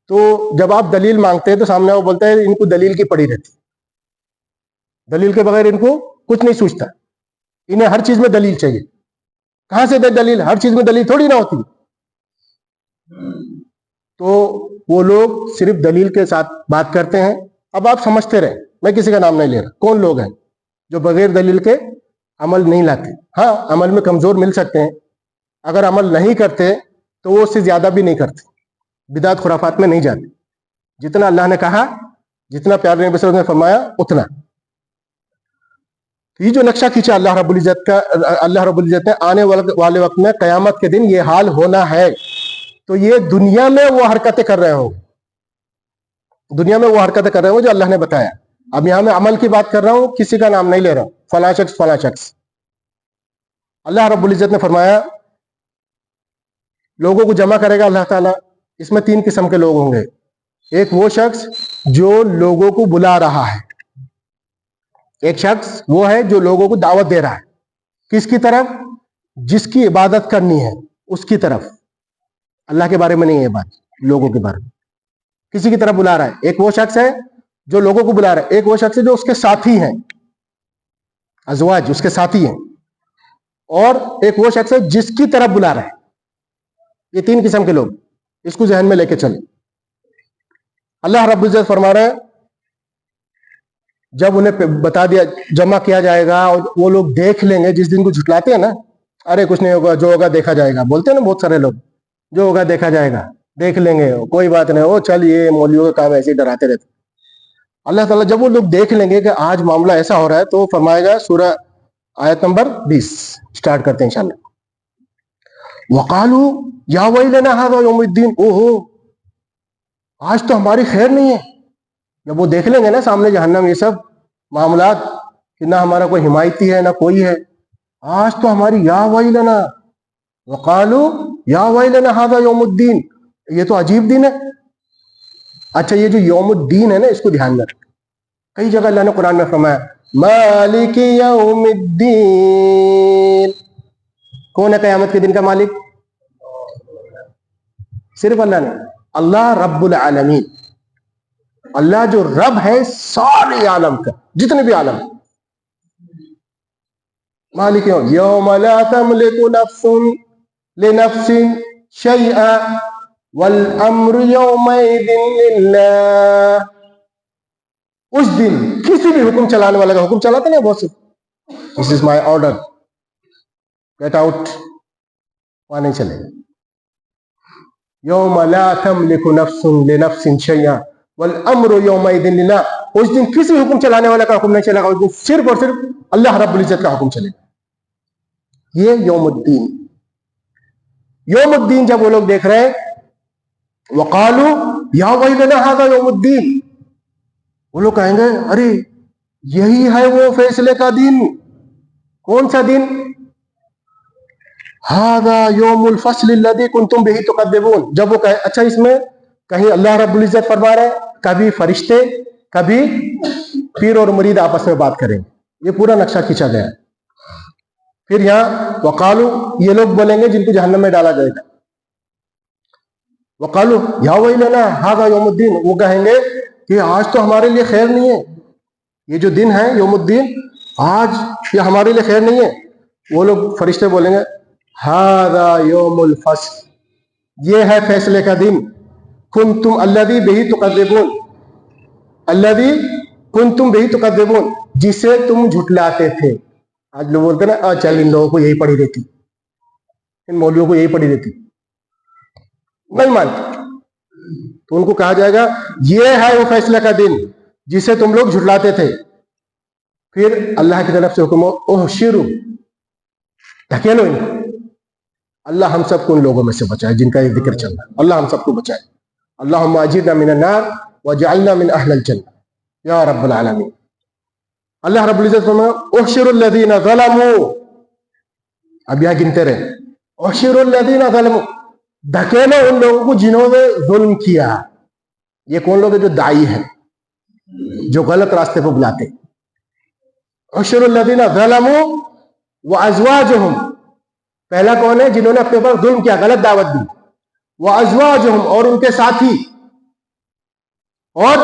تو جب آپ دلیل مانگتے ہیں تو سامنے وہ بولتا ہے ان کو دلیل کی پڑی رہتی, دلیل کے بغیر ان کو کچھ نہیں سوچتا, انہیں ہر چیز میں دلیل چاہیے. کہاں سے دے دلیل؟ ہر چیز میں دلیل تھوڑی نہ ہوتی. تو وہ لوگ صرف دلیل کے ساتھ بات کرتے ہیں. اب آپ سمجھتے رہیں, میں کسی کا نام نہیں لے رہا. کون لوگ ہیں جو بغیر دلیل کے عمل نہیں لاتے؟ ہاں, عمل میں کمزور مل سکتے ہیں, اگر عمل نہیں کرتے تو وہ اس سے زیادہ بھی نہیں کرتے, بدعت خرافات میں نہیں جاتے. جتنا اللہ نے کہا, جتنا پیارے نبی صلی اللہ علیہ وسلم نے فرمایا اتنا. یہ جو نقشہ کھینچا اللہ رب العزت نے آنے والے وقت میں قیامت کے دن یہ حال ہونا ہے, تو یہ دنیا میں وہ حرکتیں کر رہے ہوں, دنیا میں وہ حرکتیں کر رہے ہوں جو اللہ نے بتایا. اب یہاں میں عمل کی بات کر رہا ہوں, کسی کا نام نہیں لے رہا ہوں, فلاں شخص فلاں شخص. اللہ رب العزت نے فرمایا لوگوں کو جمع کرے گا اللہ تعالیٰ. اس میں 3 قسم کے لوگ ہوں گے. ایک وہ شخص جو لوگوں کو بلا رہا ہے, ایک شخص وہ ہے جو لوگوں کو دعوت دے رہا ہے. کس کی طرف؟ جس کی عبادت کرنی ہے اس کی طرف. اللہ کے بارے میں نہیں ہے بات, لوگوں کے بارے میں. کسی کی طرف بلا رہا ہے. ایک وہ شخص ہے جو لوگوں کو بلا رہا ہے. ایک وہ شخص ہے جو اس کے ساتھی ہیں, ازواج اس کے ساتھی ہیں. اور ایک وہ شخص ہے جس کی طرف بلا رہا ہے. یہ 3 قسم کے لوگ, اس کو ذہن میں لے کے چلیں. اللہ رب العزت فرما رہے ہیں جب انہیں بتا دیا, جمع کیا جائے گا اور وہ لوگ دیکھ لیں گے. جس دن کو جھٹلاتے ہیں نا, ارے کچھ نہیں ہوگا, جو ہوگا دیکھا جائے گا, بولتے ہیں نا بہت سارے لوگ, جو ہوگا دیکھا جائے گا, دیکھ لیں گے, کوئی بات نہیں, وہ چل یہ مولویوں کا کام ایسے ہی ڈراتے رہتے. اللہ تعالیٰ جب وہ لوگ دیکھ لیں گے کہ آج معاملہ ایسا ہو رہا ہے, تو فرمائے گا, سورہ آیت نمبر 20 سٹارٹ کرتے ہیں انشاءاللہ. وقالو یا ویلنا ھذا یوم الدین, اوہو آج تو ہماری خیر نہیں ہے. جب وہ دیکھ لیں گے نا سامنے جہنم یہ سب معاملات, کہ نہ ہمارا کوئی حمایتی ہے نہ کوئی ہے, آج تو ہماری یا ویلنا, وقالو یا ویلنا ھذا یوم الدین, یہ تو عجیب دن ہے. اچھا, یہ جو یوم الدین ہے نا, اس کو دھیان میں رکھ. کئی جگہ اللہ نے قرآن میں فرمایا مالک یوم الدین. کون ہے قیامت کے دن کا مالک؟ صرف اللہ نے, اللہ رب العالمین. اللہ جو رب ہے سارے عالم کا, جتنے بھی عالم. مالک یوم لا تملک نفس لنفس شیئا والامر یومئذ للہ. اس دن کسی بھی حکم چلانے والا کا, حکم چلاتے نہیں بہت سے, دس از مائی آرڈر, گیٹ آؤٹ, وہاں نہیں چلے گا. یوم لا تملک نفس لنفس شیئا والامر یومئذ للہ. اس دن کسی حکم چلانے والا کا حکم نہیں چلے گا, اس دن صرف اور صرف اللہ رب العزت کا حکم چلے گا. یہ یوم الدین. یوم الدین جب وہ لوگ دیکھ رہے ہیں, وقالو یا ویلنا ھذا یوم الدین, وہ لوگ کہیں گے ارے یہی ہے وہ فیصلے کا دن. کون سا دن؟ ھذا یوم الفصل الذی کنتم بہ تکذبون. جب وہ کہے, اچھا اس میں کہیں اللہ رب العزت فرما رہے ہیں, کبھی فرشتے, کبھی پیر اور مرید آپس میں بات کریں. یہ پورا نقشہ کھینچا گیا ہے. پھر یہاں وقالو, یہ لوگ بولیں گے جن کو جہنم میں ڈالا جائے گا, وقالو یا ویلنا ھذا یوم الدین, وہ کہیں گے کہ آج تو ہمارے لیے خیر نہیں ہے. یہ جو دن ہے یوم الدین, آج یہ ہمارے لیے خیر نہیں ہے. وہ لوگ فرشتے بولیں گے ھذا یوم الفصل, یہ ہے فیصلے کا دن. کنتم الذی بہ تکذبون, الذی کنتم بہ تکذبون, جسے تم جھٹلاتے تھے. آج لوگ بولتے ہیں نا, چل ان لوگوں کو یہی پڑھی رہتی, ان مولویوں کو یہی پڑھی رہتی, نہیں مانتے. تو ان کو کہا جائے گا یہ ہے وہ فیصلہ کا دن جسے تم لوگ جھٹلاتے تھے. پھر اللہ کی طرف سے حکم ہو, احشروا, دھکیلو ان کو. اللہ ہم سب کو ان لوگوں میں سے بچائے جن کا یہ ذکر چل رہا ہے. اللہ ہم سب کو بچائے. اللہم اجرنا من النار وجعلنا من اہل الجنہ یا رب العالمین. اللہ رب العزت فرمایا احشروا الذین ظلموا, اب یہاں گنتے رہے, احشروا الذین ظلموا, دھکیلو ان لوگوں کو جنہوں نے ظلم کیا. یہ کون لوگ ہیں؟ جو داعی ہیں, جو غلط راستے پہ بلاتے. احشروا الذین ظلموا وازواجہم, پہلا کون ہے؟ جنہوں نے اپنے پر ظلم کیا, غلط دعوت دی. وازواجہم اور ان کے ساتھی، اور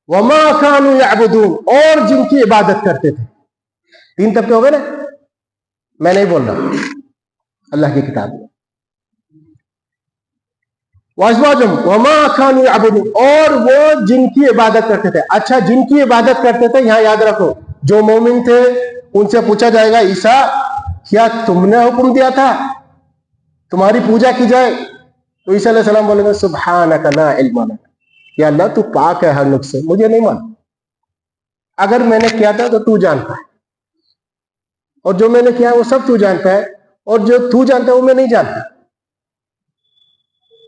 وما كانوا يعبدون اور جن کی عبادت کرتے تھے. 3 طبقے ہو گئے نا، میں نہیں بول رہا، اللہ کی کتاب میں. وازواجہم وما كانوا يعبدون اور وہ جن کی عبادت کرتے تھے. اچھا، جن کی عبادت کرتے تھے، یہاں یاد رکھو جو مومن تھے ان سے پوچھا جائے گا عیسیٰ کیا تم نے حکم دیا تھا تمہاری پوجا کی جائے؟ تو عیسیٰ علیہ السلام بولیں گے سبحانک لا علم لنا، یا اللہ تو پاک ہے ہر نقص سے، مجھے نہیں معلوم، اگر میں نے کیا تھا تو تو جانتا ہے، اور جو میں نے کیا وہ سب تو جانتا ہے، اور جو تو جانتا ہے وہ میں نہیں جانتا.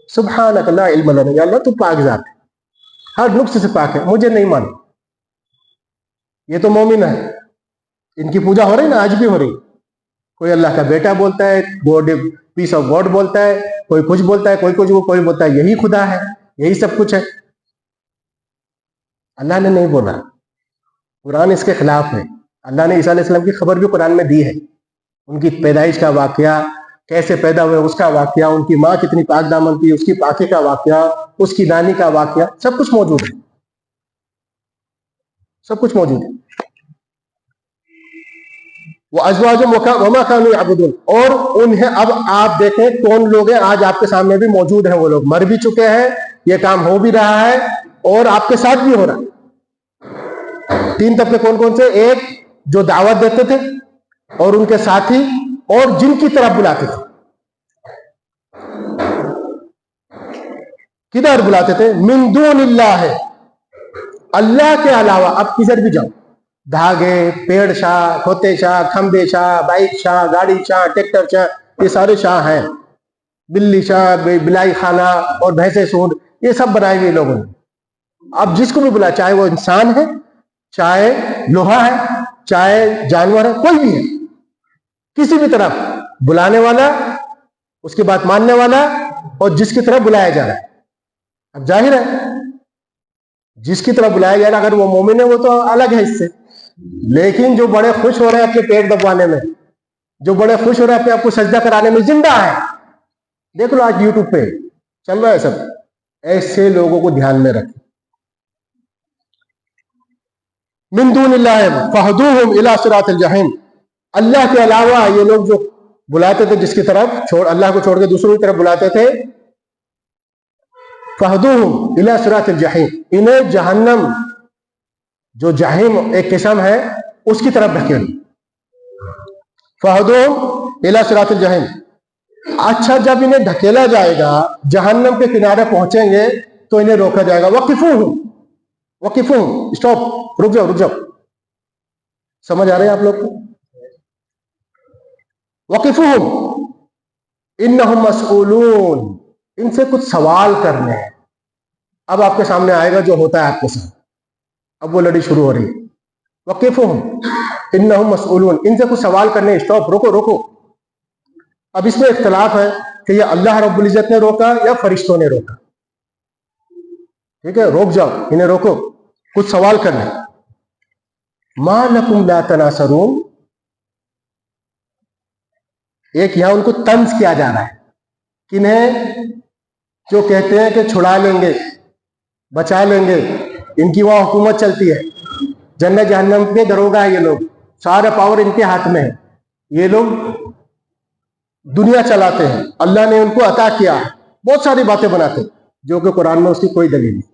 سبحانک لا علم لنا، یا اللہ تو پاک ذات ہے، ہر نقص سے پاک ہے، مجھے نہیں معلوم. یہ تو مومن ہے، ان کی پوجا ہو رہی نا، آج بھی ہو رہی. کوئی اللہ کا بیٹا بولتا ہے، گوڈ پیس آف گاڈ بولتا ہے، کوئی کچھ بولتا ہے، کوئی بولتا ہے یہی خدا ہے، یہی سب کچھ ہے. اللہ نے نہیں بولا، قرآن اس کے خلاف ہے. اللہ نے عیسیٰ علیہ السلام کی خبر بھی قرآن میں دی ہے، ان کی پیدائش کا واقعہ، کیسے پیدا ہوئے اس کا واقعہ، ان کی ماں کتنی پاک دامن تھی اس کی پاکی کا واقعہ، اس کی نانی کا واقعہ، سب کچھ موجود ہے، سب کچھ موجود ہے. وَأَزْوَاجُهُمْ وَمَا كَانُوا يَعْبُدُونَ اور انہیں، اب آپ دیکھیں کون لوگ ہیں آج آپ کے سامنے بھی موجود ہیں. وہ لوگ مر بھی چکے ہیں، یہ کام ہو بھی رہا ہے اور آپ کے ساتھ بھی ہو رہا ہے. 3 طبقے کون کون سے؟ ایک جو دعوت دیتے تھے، اور ان کے ساتھی، اور جن کی طرف بلاتے تھے. کدھر بلاتے تھے؟ من دون اللہ، اللہ کے علاوہ. اب کدھر بھی جاؤ، دھاگے، پیڑ شاہ، کھوتے شاہ، کھمبے شاہ، بائک شاہ، گاڑی شاہ، ٹریکٹر شاہ، یہ سارے شاہ ہیں. بلی شاہ، بلائی خانہ اور بھینسے سونڈ، یہ سب بنائے ہوئے لوگوں نے. اب جس کو بھی بلا، چاہے وہ انسان ہے، چاہے لوہا ہے، چاہے جانور ہے، کوئی بھی ہے، کسی بھی طرف بلانے والا، اس کی بات ماننے والا، اور جس کی طرف بلایا جا رہا ہے. اب ظاہر ہے جس کی طرف بلایا جا رہا ہے، اگر وہ مومن ہے وہ تو الگ ہے اس سے. لیکن جو بڑے خوش ہو رہے ہیں اپنے پیٹ دبوانے میں، جو بڑے خوش ہو رہے ہیں اپنے آپ کو سجدہ کرانے میں، زندہ ہے. دیکھ لو آج یوٹیوب پہ چل رہا ہے سب. ایسے لوگوں کو دھیان میں رکھیں. من دون اللہ فہدوہم الی صراط الجحیم، اللہ کے علاوہ یہ لوگ جو بلاتے تھے جس کی طرف، اللہ کو چھوڑ کے دوسروں کی طرف بلاتے تھے، فہدوہم الی صراط الجحیم، انہیں جہنم، جو جہنم ایک قسم ہے، اس کی طرف ڈھکیل. فہدوہم الی صراط الجحیم. اچھا، جب انہیں ڈھکیلا جائے گا، جہنم کے کنارے پہنچیں گے تو انہیں روکا جائے گا. وقفوہم، اسٹاپ، رک جاؤ. سمجھ آ رہے ہیں آپ لوگ کو؟ وقفوہم انہم مسئولون، ان سے کچھ سوال کرنے ہیں. اب آپ کے سامنے آئے گا جو ہوتا ہے آپ کے ساتھ. اب وہ لڑائی شروع ہو رہی ہے. وقفوہم انہم مسئولون، ان سے کچھ سوال کرنے. اسٹاپ، روکو. اب اس میں اختلاف ہے کہ یہ اللہ رب العزت نے روکا یا فرشتوں نے روکا. ٹھیک ہے، روک جاؤ، انہیں روکو، کچھ سوال کرنے. ما لکم لا تناصرون، ایک یہاں ان کو طنز کیا جا رہا ہے. کنہیں؟ جو کہتے ہیں کہ چھڑا لیں گے، بچا لیں گے، ان کی وہاں حکومت چلتی ہے، جنت جہنم کے دروگا ہے یہ لوگ، سارا پاور ان کے ہاتھ میں ہے، یہ لوگ دنیا چلاتے ہیں، اللہ نے ان کو عطا کیا ہے. بہت ساری باتیں بناتے ہیں جو کہ قرآن میں اس کی کوئی دلیل نہیں،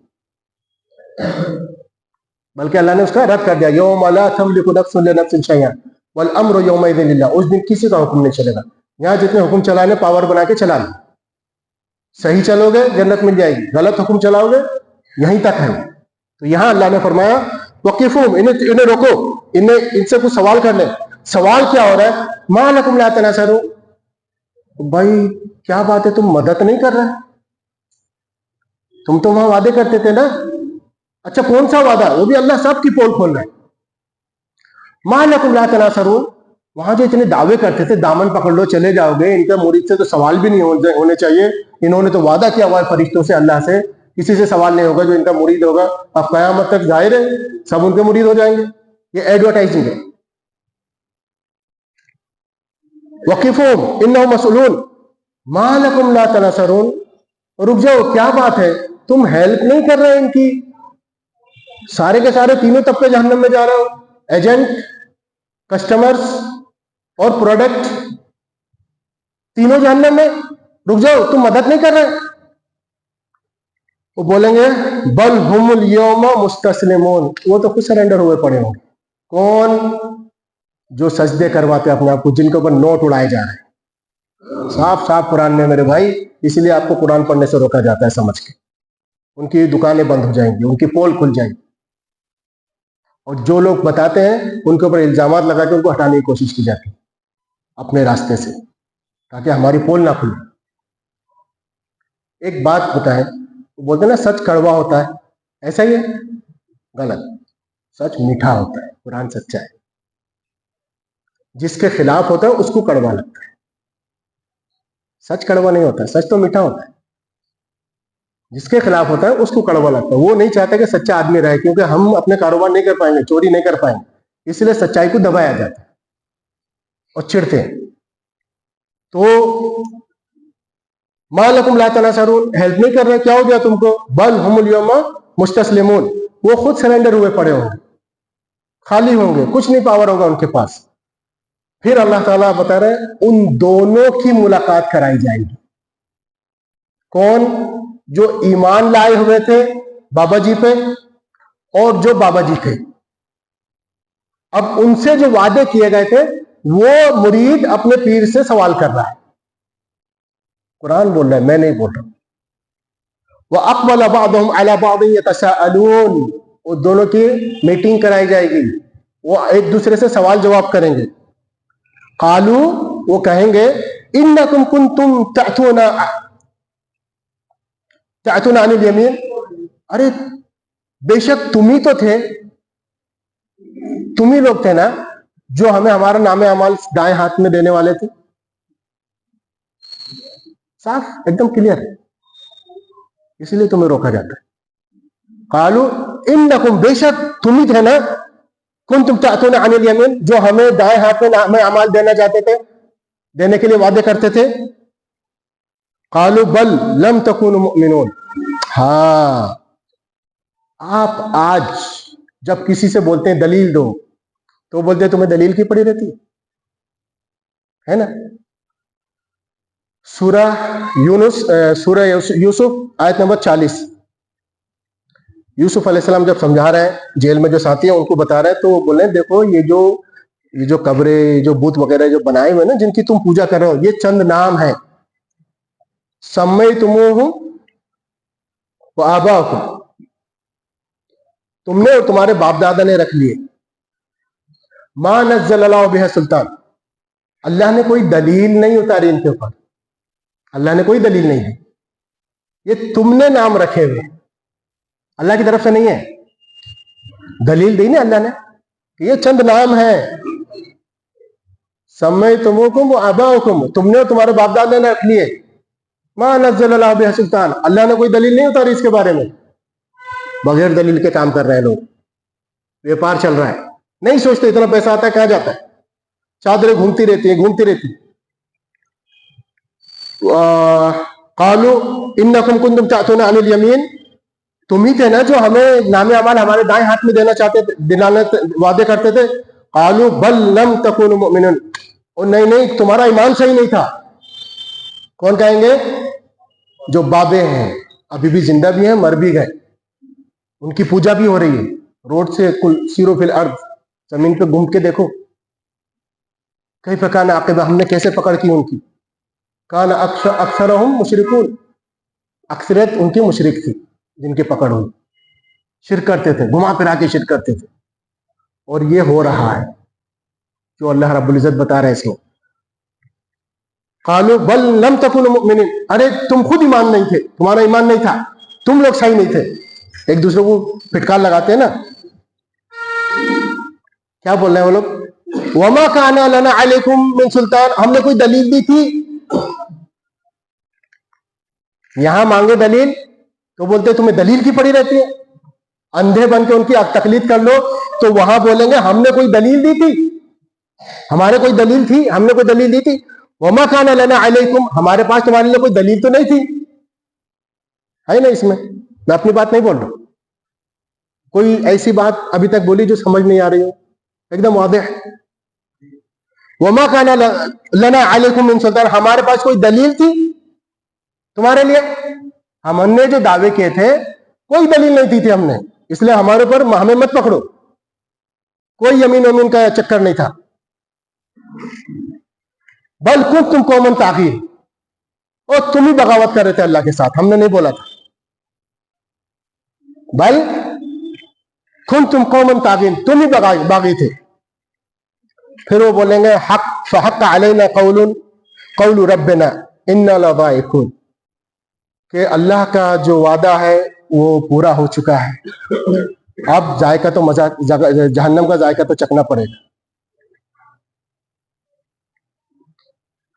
بلکہ اللہ نے اس کا رد کر دیا. یوم لا تملک نفس لنفس شیئا والامر یومئذ للہ، اس دن کسی کا حکم نہیں چلے گا. یہاں جتنے حکم چلانے پاور بنا کے چلا لیں، صحیح چلو گے جنت مل جائے گی، غلط حکم چلاؤ گے یہیں تک ہے. تو یہاں اللہ نے فرمایا وقفوہم، انہیں روکو، ان سے کچھ سوال کر لیں. سوال کیا ہو رہا ہے؟ ما لکم لا تناصرون، بھائی کیا بات ہے، تم مدد نہیں کر رہے؟ تم تو وہاں وعدے کرتے تھے نا. اچھا کون سا وعدہ؟ وہ بھی اللہ سب کی پول کھول رہا ہے. ما لکم لا تناصرون، وہاں جو اتنے دعوے کرتے تھے دامن پکڑ لو چلے جاؤ گے، ان کے مرید سے تو سوال بھی نہیں ہونے چاہیے. انہوں نے تو وعدہ کیا ہوا ہے فرشتوں سے، اللہ سے کسی سے سوال نہیں ہوگا جو ان کا مرید ہوگا. اب قیامت تک ظاہر ہے سب ان کے مرید ہو جائیں گے. یہ ایڈورٹائزنگ ہے. وقفوہم انہم مسئولون ما لکم لا تناصرون، رک جاؤ کیا بات ہے, تم ہیلپ نہیں کر رہے ان کی, سارے کے سارے تینوں طبقے جہنم میں جا رہے ہو, ایجنٹ, کسٹمرز اور پروڈکٹ تینوں جہنم میں, رک جاؤ تم مدد نہیں کر رہے. وہ بولیں گے بل ہم اليوم مستسلمون, وہ تو خود سرنڈر ہوئے پڑے ہوں گے. کون؟ جو سجدے کرواتے اپنے آپ کو, جن کے اوپر نوٹ اڑائے جا رہے ہیں. صاف صاف قرآن میں میرے بھائی, اس لیے آپ کو قرآن پڑھنے سے روکا جاتا ہے سمجھ کے. ان کی دکانیں بند ہو جائیں گی, ان کی پول کھل جائیں گی, اور جو لوگ بتاتے ہیں ان کے اوپر الزامات لگا کے ان کو ہٹانے کی کوشش کی جاتی ہے اپنے راستے سے, تاکہ ہماری پول نہ کھلے. ایک بات بتائیں, بولتے ہیں نا سچ کڑوا ہوتا ہے, ایسا ہی ہے؟ غلط. سچ میٹھا ہوتا ہے, قرآن سچا ہے. جس کے خلاف ہوتا ہے اس کو کڑوا لگتا ہے, سچ کڑوا نہیں ہوتا ہے, سچ تو میٹھا ہوتا ہے. جس کے خلاف ہوتا ہے اس کو کڑوا لگتا ہے. وہ نہیں چاہتا کہ سچا آدمی رہے, کیونکہ ہم اپنے کاروبار نہیں کر پائیں گے, چوری نہیں کر پائیں گے, اس لیے سچائی کو دبایا جاتا ہے اور چڑھتے ہیں. تو ما لکم لا تناصرون, ہیلپ نہیں کر رہے, کیا ہو گیا تم کو؟ بل ہم اليوم مستسلمون, وہ خود سرنڈر ہوئے پڑے ہوں گے, خالی ہوں گے, کچھ نہیں پاور ہوگا ان کے پاس. پھر اللہ تعالیٰ بتا رہے ان دونوں کی ملاقات کرائی جائے گی. کون؟ جو ایمان لائے ہوئے تھے بابا جی پہ, اور جو بابا جی تھے. اب ان سے جو وعدے کیے گئے تھے وہ مرید اپنے پیر سے سوال کر رہا ہے. قرآن بول رہا ہے, میں نہیں بول رہا. وَأَقْبَلَ بَعْضُهُمْ عَلَى بَعْضٍ يَتَسَاءَلُونَ, وہ دونوں کی میٹنگ کرائی جائے گی, وہ ایک دوسرے سے سوال جواب کریں گے. قالو, وہ کہیں گے انکم کنتم تعتون عن الیمین, ارے بے شک تم ہی تو تھے, تم ہی لوگ تھے نا جو ہمیں ہمارا نام اعمال دائیں ہاتھ میں دینے والے تھے. صاف ایک دم کلیئر ہے, اس لیے تمہیں روکا جاتا ہے. قالو انکم, بے شک تم ہی تھے نا, کنتم تعتون عن الیمین, جو ہمیں دائیں ہاتھ میں نام اعمال دینا چاہتے تھے, دینے کے لیے وعدے کرتے تھے. قالو بل لم تکونوا مؤمنون, ہاں آپ آج جب کسی سے بولتے ہیں دلیل دو, تو بولتے ہیں تمہیں دلیل کی پڑی رہتی ہے نا. سورہ یوسف آیت نمبر 40. یوسف علیہ السلام جب سمجھا رہے ہیں, جیل میں جو ساتھی ہیں ان کو بتا رہے ہیں, تو وہ بولے ہیں دیکھو یہ جو قبریں, جو بت وغیرہ جو بنائے ہوئے نا, جن کی تم پوجا کر رہے ہو, یہ چند نام ہیں. سمیتموہم وآباؤکم, تم نے اور تمہارے باپ دادا نے رکھ لیے. ما نزل اللہ بہ سلطان, اللہ نے کوئی دلیل نہیں اتاری ان کے اوپر, اللہ نے کوئی دلیل نہیں دی. یہ تم نے نام رکھے ہوئے, اللہ کی طرف سے نہیں ہے. دلیل دی نا اللہ نے کہ یہ چند نام ہیں. سمیتموکم وآباؤکم, تم نے اور تمہارے باپ دادا نے رکھ لیے. ما نزل اللہ بہ سلطان, اللہ نے کوئی دلیل نہیں اتاری اس کے بارے میں. بغیر دلیل کے کام کر رہے ہیں لوگ, ویپار چل رہا ہے, نہیں سوچتے اتنا پیسہ آتا ہے کہاں جاتا ہے, چادریں گھومتی رہتی. قالوا انکم کنتم تعتون عن الیمین, تم ہی تھے نا جو ہمیں نام اعمال ہمارے دائیں ہاتھ میں دینا چاہتے تھے, دلانے وعدے کرتے تھے. قالوا بل لم تکونوا مؤمنین, اور نہیں تمہارا ایمان صحیح نہیں تھا. کون کہیں گے؟ جو بابے ہیں, ابھی بھی زندہ بھی ہیں, مر بھی گئے, ان کی پوجا بھی ہو رہی ہے. روڈ سے کل سیرو فی الارض, زمین پہ گھوم کے دیکھو کیف کان عاقبہ, ہم نے کیسے پکڑ کی ان کی. کان اکثرہم مشرکون, اکثریت ان کی مشرک تھی جن کی پکڑ ہوئی, شرک کرتے تھے, گھما پھرا کے شرک کرتے تھے. اور یہ ہو رہا ہے جو اللہ رب العزت بتا رہے ہیں اس کو. قالوا بل لم تکونوا مؤمنین, ارے تم خود ایمان نہیں تھے, تمہارا ایمان نہیں تھا, تم لوگ صحیح نہیں تھے. ایک دوسرے کو پھٹکار لگاتے ہیں نا. کیا بول رہے ہیں وہ لوگ؟ وما کان لنا علیکم من سلطان, ہم نے کوئی دلیل دی تھی؟ یہاں مانگے دلیل تو بولتے تمہیں دلیل کی پڑی رہتی ہے. اندھے بن کے ان کی تقلید کر لو تو وہاں بولیں گے ہم نے کوئی دلیل دی تھی, ہمارے کوئی دلیل تھی, ہم نے کوئی دلیل دی تھی. وما کان لنا علیکم, ہمارے پاس تمہارے لیے کوئی دلیل تو نہیں تھی. ہے نا اس میں اپنی بات نہیں بول رہا ہوں. کوئی ایسی بات ابھی تک بولی جو سمجھ نہیں آ رہی ہو؟ ایک دم واضح. وما کان لنا علیکم من سلطان، ہمارے پاس کوئی دلیل تھی تمہارے لیے؟ ہم نے جو دعوے کیے تھے کوئی دلیل نہیں دی تھی ہم نے، اس لیے ہمارے اوپر ہمیں مت پکڑو. کوئی یمین ومین کا چکر نہیں تھا. بل کنتم قوما طاغین، اور تم ہی بغاوت کر رہے تھے اللہ کے ساتھ، ہم نے نہیں بولا تھا. بل کنتم قوما طاغین، تم ہی باغی تھے. پھر وہ بولیں گے حق فحق علینا قول ربنا انا لضائقون، کہ اللہ کا جو وعدہ ہے وہ پورا ہو چکا ہے، اب ذائقہ تو مزہ جہنم کا ذائقہ تو چکنا پڑے گا.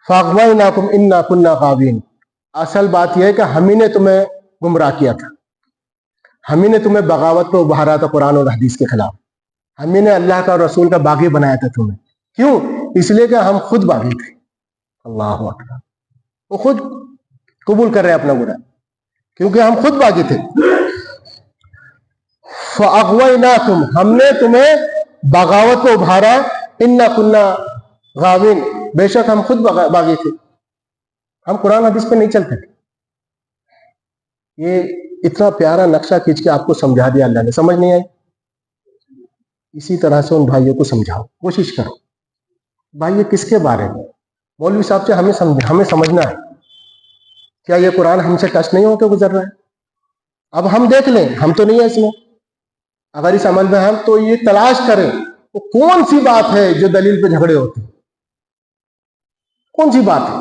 فاغویناکم انا کنا غاوین، اصل بات یہ ہے کہ ہم ہی نے تمہیں گمراہ کیا تھا، ہم ہی نے تمہیں بغاوت پہ ابھارا تھا قرآن اور حدیث کے خلاف، ہم ہی نے اللہ کا اور رسول کا باغی بنایا تھا تمہیں. کیوں؟ اس لیے کہ ہم خود باغی تھے. اللہ اکبر، وہ خود قبول کر رہے ہیں اپنا گناہ کیونکہ ہم خود باغی تھے. فاغویناکم، ہم نے تمہیں بغاوت کو ابھارا، انا کنا غاوین، بے شک ہم خود باغی تھے، ہم قرآن حدیث پہ نہیں چلتے. یہ اتنا پیارا نقشہ کھینچ کے آپ کو سمجھا دیا اللہ نے، سمجھ نہیں آئی؟ اسی طرح سے ان بھائیوں کو سمجھاؤ، کوشش کرو. بھائی یہ کس کے بارے میں؟ مولوی صاحب سے ہمیں سمجھنا ہے. کیا یہ قرآن ہم سے ٹچ نہیں ہو کے گزر رہا ہے؟ اب ہم دیکھ لیں، ہم تو نہیں ہے اس میں. اگر اس عمل میں ہم تو یہ تلاش کریں وہ کون سی بات ہے جو دلیل پہ جھگڑے ہوتے ہیں، کون سی بات ہے؟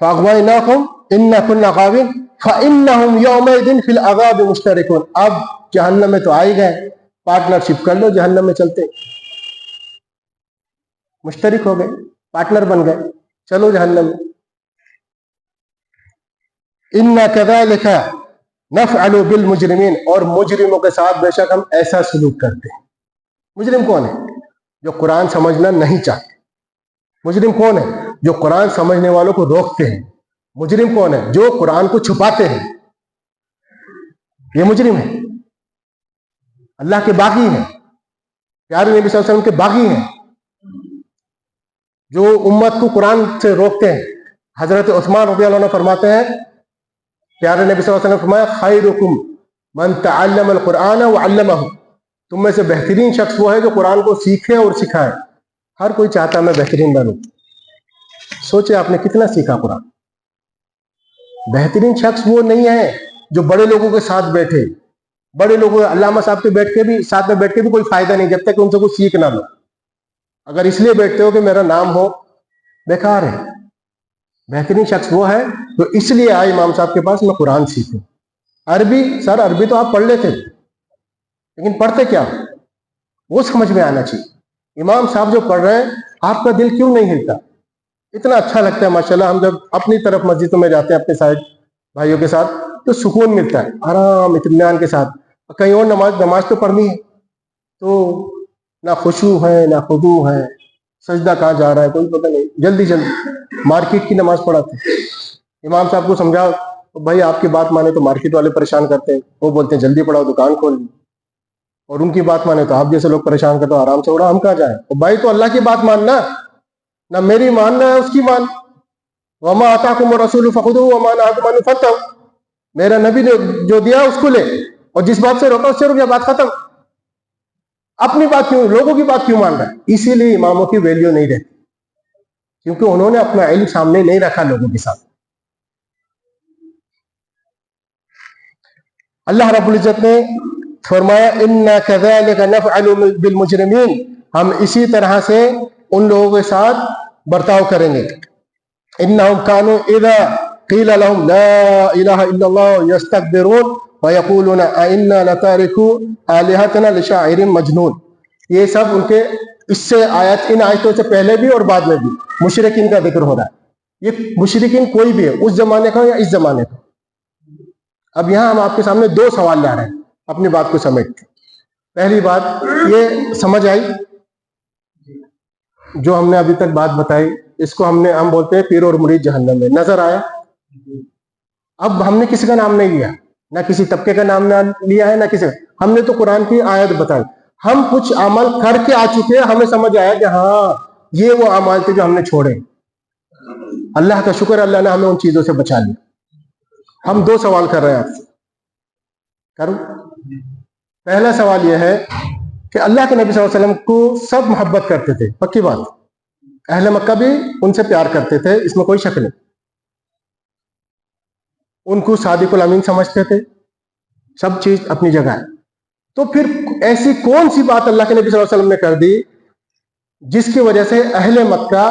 فاغویناکم انا کنا غاوین فانہم یومئذ فی العذاب مشترکون، اب جہنم میں تو آئے گئے، پارٹنرشپ کر لو، جہنم میں چلتے، مشترک ہو گئے، پارٹنر بن گئے، چلو جہنم میں. انا کذالک نفعل بالمجرمین، اور مجرموں کے ساتھ بے شک ہم ایسا سلوک کرتے ہیں. مجرم کون ہے؟ جو قرآن سمجھنا نہیں چاہتے. مجرم کون ہے؟ جو قرآن سمجھنے والوں کو روکتے ہیں. مجرم کون ہے؟ جو قرآن کو چھپاتے ہیں، یہ مجرم ہے. اللہ کے باغی ہیں، پیارے نبی صلی اللہ علیہ وسلم کے باغی ہیں، جو امت کو قرآن سے روکتے ہیں. حضرت عثمان رضی اللہ عنہ فرماتے ہیں، پیارے نبی صلی اللہ علیہ وسلم نے فرمایا خیرکم من تعلم القرآن وعلمہ، تم میں سے بہترین شخص وہ ہے جو قرآن کو سیکھے اور سکھائے. ہر کوئی چاہتا میں بہترین بنوں. سوچے آپ نے کتنا سیکھا قرآن. بہترین شخص وہ نہیں ہے جو بڑے لوگوں کے ساتھ بیٹھے. بڑے لوگوں، علامہ صاحب کے بیٹھ کے بھی ساتھ میں بیٹھ کے بھی کوئی فائدہ نہیں جب تک کہ ان سے کچھ سیکھ نہ لو. اگر اس لیے بیٹھتے ہو کہ میرا نام ہو، بیکار ہے. بہترین شخص وہ ہے جو اس لیے آئے امام صاحب کے پاس میں قرآن سیکھوں. عربی، سر عربی تو آپ پڑھ لیتے لیکن پڑھتے کیا؟ وہ سمجھ میں آنا چاہیے. امام صاحب جو پڑھ رہے ہیں، آپ کا دل کیوں نہیں ہلتا؟ اتنا اچھا لگتا ہے ماشاءاللہ. ہم جب اپنی طرف مسجدوں میں جاتے ہیں اپنے سائڈ بھائیوں کے ساتھ تو سکون ملتا ہے، آرام اطمینان کے ساتھ. کہیں اور نماز تو پڑھنی ہے تو نہ خشوع ہے نہ خضوع ہے، سجدہ کہاں جا رہا ہے کوئی پتہ نہیں، جلدی مارکیٹ کی نماز پڑھاتے ہیں. امام صاحب کو سمجھاؤ بھائی آپ کی بات مانے تو مارکیٹ والے پریشان کرتے ہیں، وہ بولتے ہیں جلدی پڑھاؤ دکان کھول لی، اور ان کی بات مانے تو آپ جیسے لوگ پریشان کرتے ہو آرام سے اڑا، ہم کہاں جائیں؟ بھائی تو اللہ کی بات ماننا، نہ میری ماننا ہے اس کی مان. وما آتاکم الرسول فخذوہ وما نہاکم عنہ فانتہوا، میرا نبی نے جو دیا اس کو لے، اور جس بات سے روکا اس سے رک جا، بات ختم. اپنی بات کیوں، لوگوں کی بات کیوں مان رہا ہے؟ اسی لیے اماموں کی ویلیو نہیں رہتی، کیونکہ انہوں نے اپنا علم سامنے نہیں رکھا لوگوں کے ساتھ. اللہ رب العزت نے فرمایا انا کذالک نفعل بالمجرمین، ہم اسی طرح سے ان لوگوں کے ساتھ برتاؤ کریں گے. انہم کانوا اذا قیل لهم لا الہ الا اللہ یستکبرون ویقولون ائنا لتارکو آلہتنا لشاعر مجنون. یہ سب ان کے اس سے ان آیتوں سے پہلے بھی اور بعد میں بھی مشرکین کا ذکر ہو رہا ہے. یہ مشرکین کوئی بھی ہے، اس زمانے کا یا اس زمانے کا. اب یہاں ہم آپ کے سامنے دو سوال لا رہے ہیں اپنی بات کو سمیٹتے. پہلی بات یہ سمجھ آئی جو ہم نے ابھی تک بات بتائی، اس کو ہم بولتے ہیں پیر اور مرید جہنم میں. نظر آیا؟ اب ہم نے کسی کا نام نہیں لیا، نہ کسی طبقے کا نام نہ لیا ہے، نہ کسی، ہم نے تو قرآن کی آیت بتائی. ہم کچھ عمل کر کے آ چکے ہیں، ہمیں سمجھ آیا کہ ہاں یہ وہ اعمال تھے جو ہم نے چھوڑے. اللہ کا شکر، اللہ نے ہمیں ان چیزوں سے بچا لیا. ہم 2 سوال کر رہے ہیں آپ سے، کروں؟ پہلا سوال یہ ہے کہ اللہ کے نبی صلی اللہ علیہ وسلم کو سب محبت کرتے تھے، پکی بات. اہل مکہ بھی ان سے پیار کرتے تھے، اس میں کوئی شک نہیں. ان کو صادق الامین سمجھتے تھے، سب چیز اپنی جگہ ہے. تو پھر ایسی کون سی بات اللہ کے نبی صلی اللہ علیہ وسلم نے کر دی جس کی وجہ سے اہل مکہ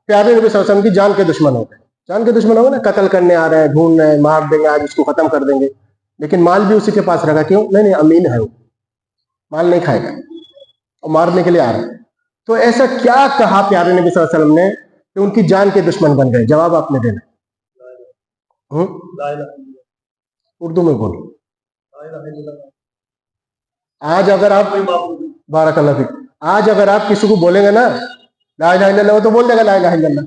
پیارے نبی صلی اللہ علیہ وسلم کی جان کے دشمن ہو گئے؟ جان کے دشمن ہو گئے نا، قتل کرنے آ رہے ہیں، ڈھونڈ رہے ہیں، مار دیں گے، آج اس کو ختم کر دیں گے. لیکن مال بھی اسی کے پاس رکھا. کیوں؟ نہیں، امین ہے، وہ مال نہیں کھائے گا، اور مارنے کے لیے آ رہے ہیں. تو ایسا کیا کہا پیارے نبی صلی اللہ علیہ وسلم نے کہ ان کی جان کے دشمن بن گئے؟ جواب آپ نے دینا. اردو میں بولو. آج اگر آپ، بارک اللہ فیک، آج اگر آپ کسی کو بولیں گے نا لا الہ الا اللہ، وہ تو بول دے گا لا الہ الا اللہ.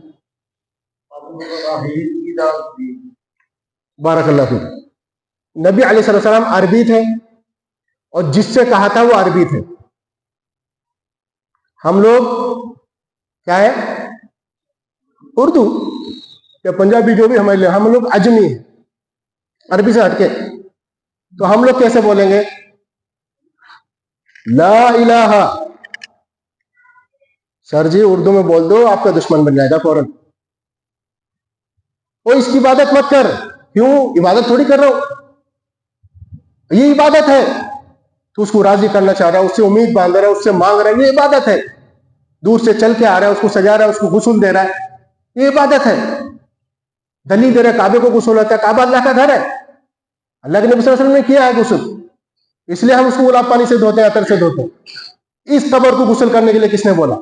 بارک اللہ فیک. نبی علیہ الصلوۃ والسلام عربی تھے، اور جس سے کہا تھا وہ عربی تھے. ہم لوگ کیا ہے، اردو یا پنجابی، جو بھی ہمارے لیے، ہم لوگ اجمی ہیں، عربی سے ہٹ کے. تو ہم لوگ کیسے بولیں گے لا الہ؟ سر جی اردو میں بول دو، آپ کا دشمن بن جائے گا فوراً. وہ اس کی عبادت مت کر. کیوں؟ عبادت تھوڑی کر رہا ہوں، یہ عبادت ہے. تو اس کو راضی کرنا چاہ رہا ہے، اس سے امید باندھ رہا ہے، اس سے مانگ رہا ہے، یہ عبادت ہے. دور سے چل کے آ رہا ہے، اس کو سجا رہا ہے، اس کو غسل دے رہا ہے، یہ عبادت ہے. دلیل دے رہا ہے، کعبے کو غسل ہوتا ہے، کعبہ اللہ کا گھر ہے. اللہ کے نبی صلی اللہ علیہ وسلم نے کیا ہے غسل، اس لیے ہم اس کو گلاب پانی سے دھوتے ہیں، عطر سے دھوتے ہیں. اس قبر کو غسل کرنے کے لیے کس نے بولا؟